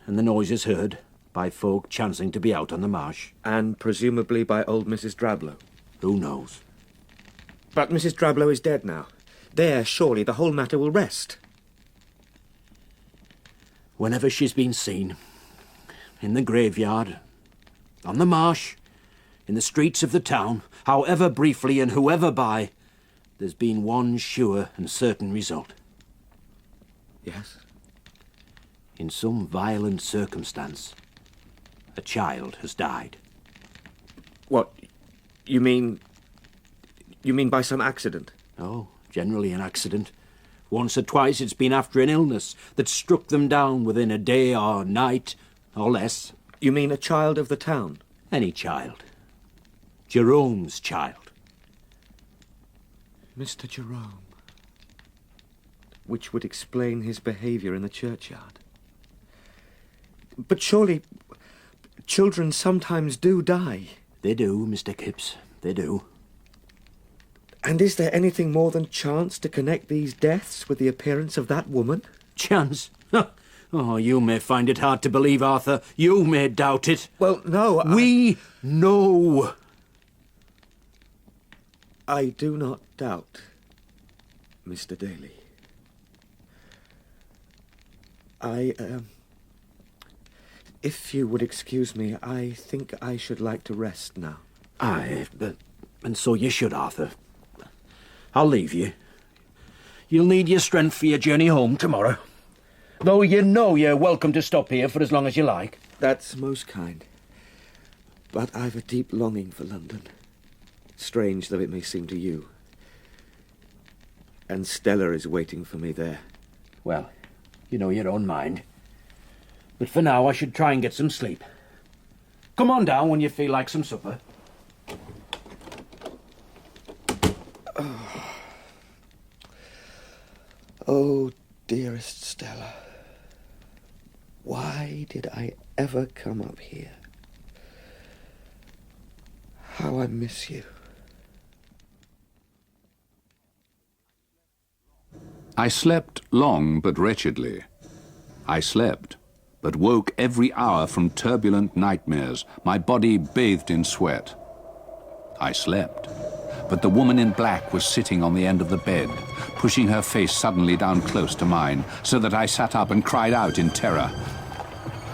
and the noises heard, by folk chancing to be out on the marsh. And presumably by old Mrs. Drablow. Who knows? But Mrs. Drablow is dead now. There, surely, the whole matter will rest. Whenever she's been seen, in the graveyard, on the marsh, in the streets of the town, however briefly and whoever by, there's been one sure and certain result. Yes? In some violent circumstance, a child has died. What? You mean by some accident? Oh, generally an accident. Once or twice it's been after an illness that struck them down within a day or night, or less. You mean a child of the town? Any child. Jerome's child. Mr. Jerome. Which would explain his behaviour in the churchyard. But surely, children sometimes do die. They do, Mr. Kipps, they do. And is there anything more than chance to connect these deaths with the appearance of that woman? Chance? Oh, you may find it hard to believe, Arthur. You may doubt it. Well, no, We know. I do not doubt, Mr. Daly. If you would excuse me, I think I should like to rest now. Aye, and so you should, Arthur. I'll leave you. You'll need your strength for your journey home tomorrow. Though you know you're welcome to stop here for as long as you like. That's most kind. But I've a deep longing for London. Strange though it may seem to you. And Stella is waiting for me there. Well, you know your own mind. But for now, I should try and get some sleep. Come on down when you feel like some supper. Oh, dearest Stella. Why did I ever come up here? How I miss you. I slept long but wretchedly. I slept, but woke every hour from turbulent nightmares, my body bathed in sweat. I slept, but the woman in black was sitting on the end of the bed, pushing her face suddenly down close to mine, so that I sat up and cried out in terror.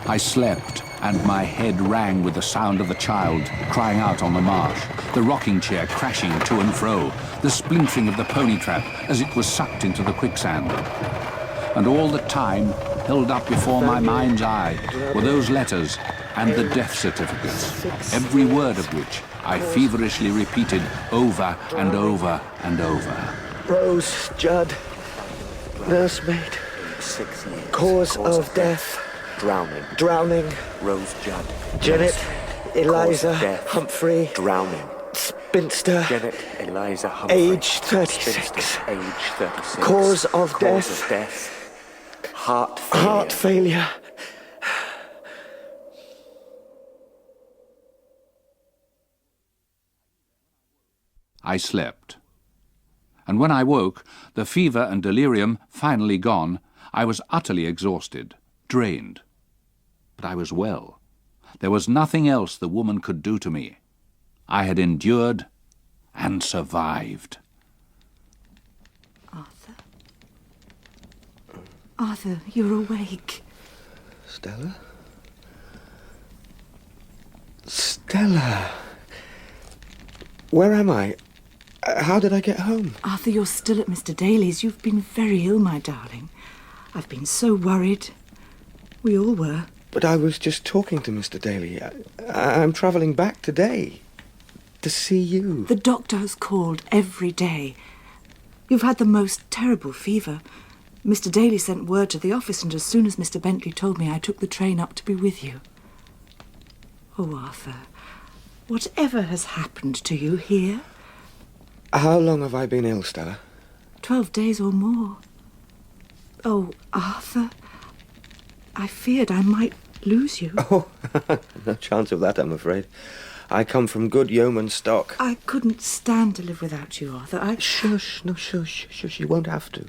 I slept, and my head rang with the sound of the child crying out on the marsh, the rocking chair crashing to and fro, the splintering of the pony trap as it was sucked into the quicksand. And all the time, held up before my mind's eye, were those letters and the death certificates, every word of which I feverishly repeated over and over and over. Rose Judd, nursemaid. 6 years. Cause of death. Drowning. Rose Judd. Janet, Eliza, death. Humphrey. Drowning. Spinster. Janet, Eliza, Humphrey. Age 36. Spinster, age 36. Cause of Cause death. of death. Heart failure. Heart failure. I slept. And when I woke, the fever and delirium finally gone, I was utterly exhausted, drained. But I was well. There was nothing else the woman could do to me. I had endured and survived. Arthur, you're awake. Stella? Stella? Where am I? How did I get home? Arthur, you're still at Mr. Daly's. You've been very ill, my darling. I've been so worried. We all were. But I was just talking to Mr. Daly. I'm travelling back today to see you. The doctor has called every day. You've had the most terrible fever. Mr. Daly sent word to the office, and as soon as Mr. Bentley told me, I took the train up to be with you. Oh, Arthur, whatever has happened to you here? How long have I been ill, Stella? 12 days or more. Oh, Arthur, I feared I might lose you. Oh, no chance of that, I'm afraid. I come from good yeoman stock. I couldn't stand to live without you, Arthur. Shush, no, shush. You won't have to.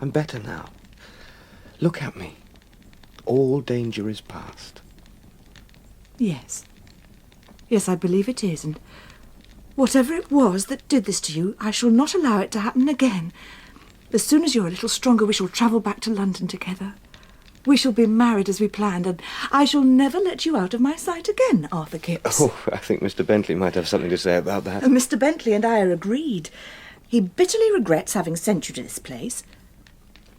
I'm better now. Look at me. All danger is past. Yes. Yes, I believe it is, and whatever it was that did this to you, I shall not allow it to happen again. As soon as you're a little stronger, we shall travel back to London together. We shall be married as we planned, and I shall never let you out of my sight again, Arthur Kipps. Oh, I think Mr. Bentley might have something to say about that. Mr. Bentley and I are agreed. He bitterly regrets having sent you to this place.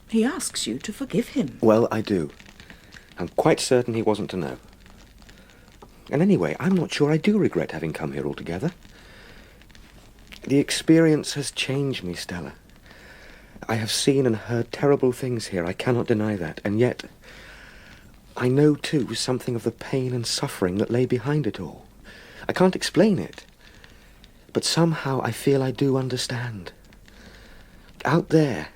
He asks you to forgive him. Well, I do. I'm quite certain he wasn't to know. And anyway, I'm not sure I do regret having come here altogether. The experience has changed me, Stella. I have seen and heard terrible things here, I cannot deny that, and yet I know, too, something of the pain and suffering that lay behind it all. I can't explain it, but somehow I feel I do understand. Out there,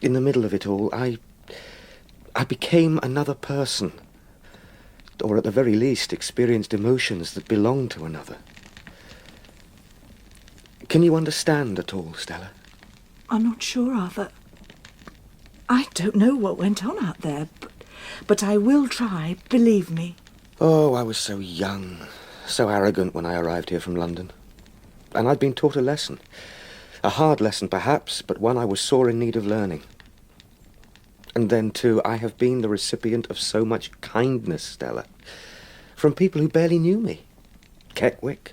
in the middle of it all, I became another person, or at the very least experienced emotions that belong to another. Can you understand at all, Stella? I'm not sure, Arthur. I don't know what went on out there, but I will try, believe me. Oh, I was so young, so arrogant when I arrived here from London. And I'd been taught a lesson. A hard lesson, perhaps, but one I was sore in need of learning. And then, too, I have been the recipient of so much kindness, Stella, from people who barely knew me. Keckwick,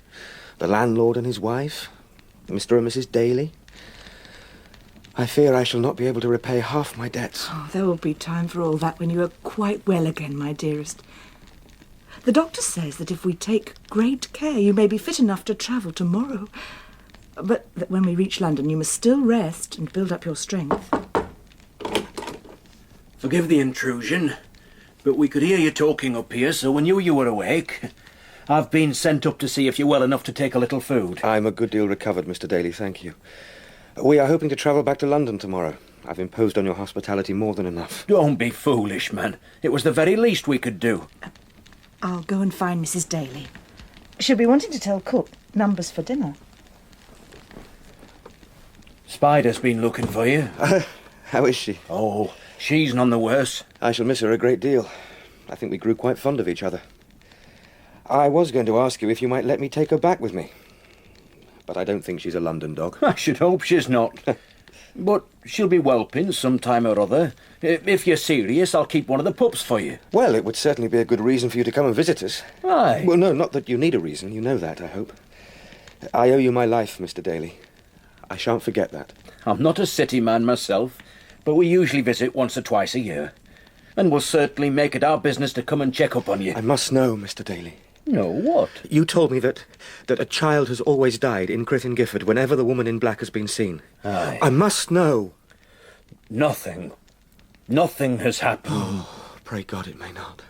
the landlord and his wife, Mr. and Mrs. Daly. I fear I shall not be able to repay half my debts. Oh, there will be time for all that when you are quite well again, my dearest. The doctor says that if we take great care, you may be fit enough to travel tomorrow. But that when we reach London, you must still rest and build up your strength. Forgive the intrusion, but we could hear you talking up here, so we knew you were awake. I've been sent up to see if you're well enough to take a little food. I'm a good deal recovered, Mr. Daly, thank you. We are hoping to travel back to London tomorrow. I've imposed on your hospitality more than enough. Don't be foolish, man. It was the very least we could do. I'll go and find Mrs. Daly. She'll be wanting to tell cook numbers for dinner. Spider's been looking for you. How is she? Oh, she's none the worse. I shall miss her a great deal. I think we grew quite fond of each other. I was going to ask you if you might let me take her back with me. But I don't think she's a London dog. I should hope she's not. But she'll be whelping some time or other. If you're serious, I'll keep one of the pups for you. Well, it would certainly be a good reason for you to come and visit us. Aye. Well, no, not that you need a reason. You know that, I hope. I owe you my life, Mr. Daly. I shan't forget that. I'm not a city man myself, but we usually visit once or twice a year. And we'll certainly make it our business to come and check up on you. I must know, Mr. Daly. No, what? You told me that a child has always died in Crithin Gifford whenever the woman in black has been seen. Aye. I must know. Nothing. Nothing has happened. Oh, pray God it may not.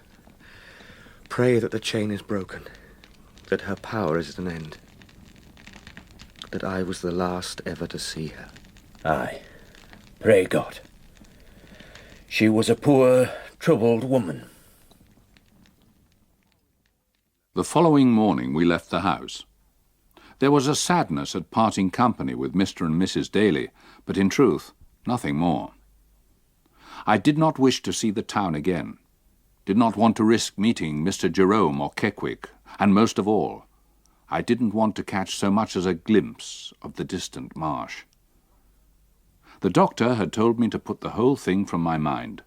Pray that the chain is broken, that her power is at an end, that I was the last ever to see her. Aye. Pray God. She was a poor, troubled woman. The following morning we left the house. There was a sadness at parting company with Mr. and Mrs. Daly, but in truth, nothing more. I did not wish to see the town again, did not want to risk meeting Mr. Jerome or Keckwick, and most of all, I didn't want to catch so much as a glimpse of the distant marsh. The doctor had told me to put the whole thing from my mind,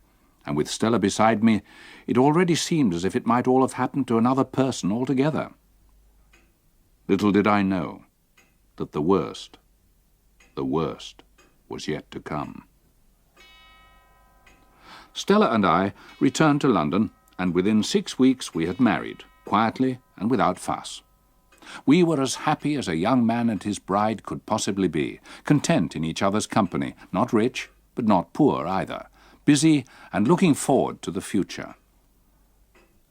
and with Stella beside me, it already seemed as if it might all have happened to another person altogether. Little did I know that the worst was yet to come. Stella and I returned to London, and within 6 weeks we had married, quietly and without fuss. We were as happy as a young man and his bride could possibly be, content in each other's company, not rich, but not poor either, busy and looking forward to the future.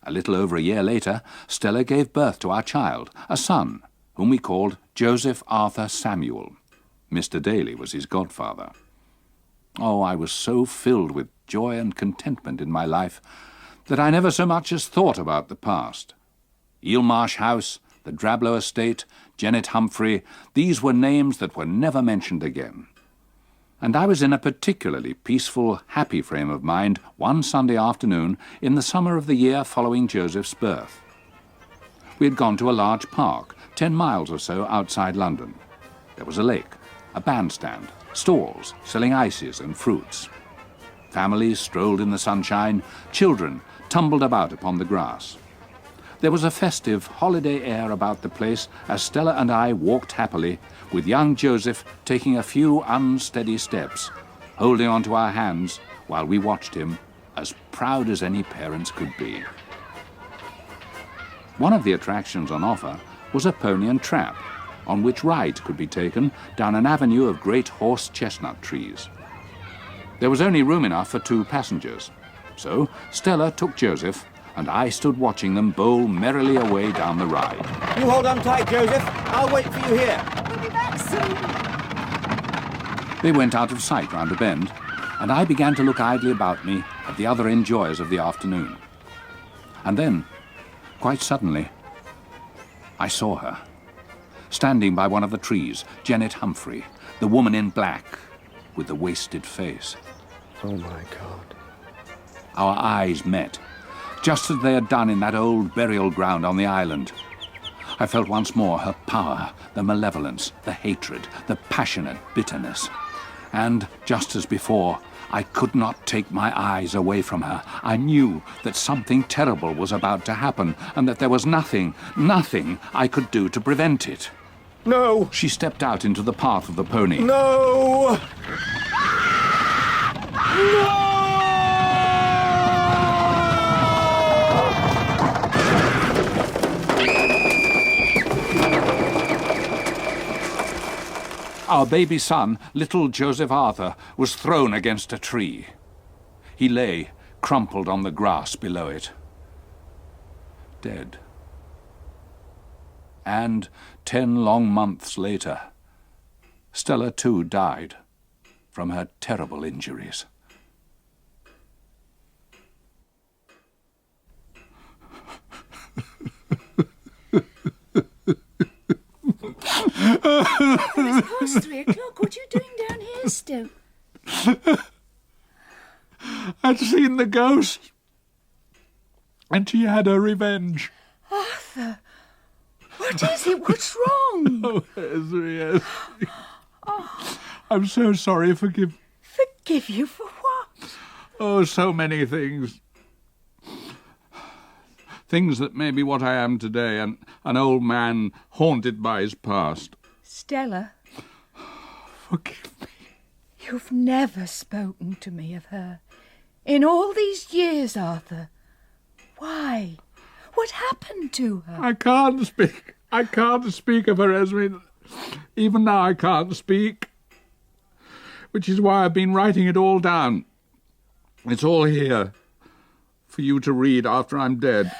A little over a year later, Stella gave birth to our child, a son, whom we called Joseph Arthur Samuel. Mr. Daly was his godfather. Oh, I was so filled with joy and contentment in my life that I never so much as thought about the past. Eelmarsh House, the Drablow Estate, Janet Humphrey, these were names that were never mentioned again. And I was in a particularly peaceful, happy frame of mind one Sunday afternoon in the summer of the year following Joseph's birth. We had gone to a large park, 10 miles or so outside London. There was a lake, a bandstand, stalls selling ices and fruits. Families strolled in the sunshine, children tumbled about upon the grass. There was a festive, holiday air about the place as Stella and I walked happily, with young Joseph taking a few unsteady steps, holding on to our hands while we watched him, as proud as any parents could be. One of the attractions on offer was a pony and trap, on which rides could be taken down an avenue of great horse chestnut trees. There was only room enough for 2 passengers, so Stella took Joseph, and I stood watching them bowl merrily away down the ride. You hold on tight, Joseph. I'll wait for you here. We'll be back soon. They went out of sight round a bend, and I began to look idly about me at the other enjoyers of the afternoon. And then, quite suddenly, I saw her, standing by one of the trees, Janet Humphrey, the woman in black, with the wasted face. Oh, my God. Our eyes met, just as they had done in that old burial ground on the island. I felt once more her power, the malevolence, the hatred, the passionate bitterness. And, just as before, I could not take my eyes away from her. I knew that something terrible was about to happen, and that there was nothing I could do to prevent it. No! She stepped out into the path of the pony. No! No! Our baby son, little Joseph Arthur, was thrown against a tree. He lay, crumpled on the grass below it. Dead. And 10 long months later, Stella too died from her terrible injuries. It's past 3 o'clock. What are you doing down here still? I'd seen the ghost, and she had her revenge. Arthur, what is it? What's wrong? Oh, Esri. I'm so sorry. Forgive you for what? Oh, so many things. Things that made me what I am today, an old man haunted by his past. Stella. Forgive me. You've never spoken to me of her. In all these years, Arthur. Why? What happened to her? I can't speak. I can't speak of her, Esme. Even now I can't speak. Which is why I've been writing it all down. It's all here for you to read after I'm dead.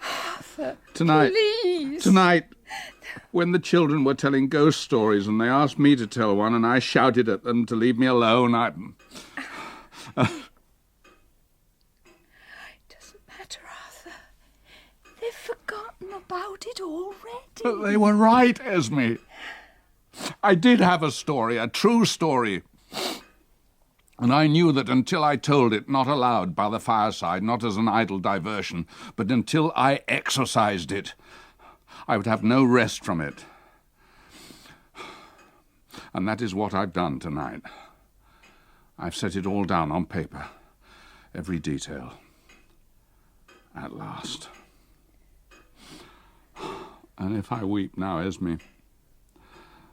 Arthur, Tonight, please. Tonight, when the children were telling ghost stories and they asked me to tell one and I shouted at them to leave me alone, It doesn't matter, Arthur. They've forgotten about it already. But they were right, Esme. I did have a story, a true story. And I knew that until I told it, not aloud by the fireside, not as an idle diversion, but until I exorcised it, I would have no rest from it. And that is what I've done tonight. I've set it all down on paper, every detail. At last. And if I weep now, Esme,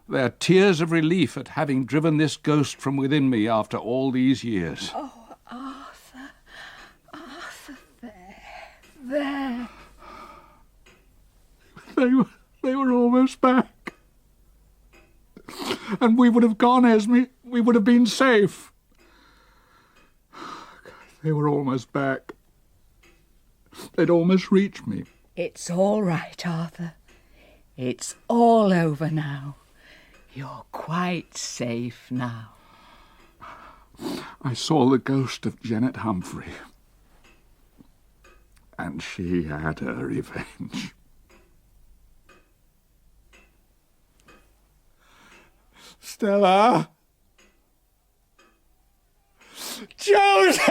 they are tears of relief at having driven this ghost from within me after all these years. Oh, Arthur. Arthur, there. They were almost back. And we would have gone, Esme. We would have been safe. They were almost back. They'd almost reached me. It's all right, Arthur. It's all over now. You're quite safe now. I saw the ghost of Janet Humphrey. And she had her revenge. Stella! Joseph!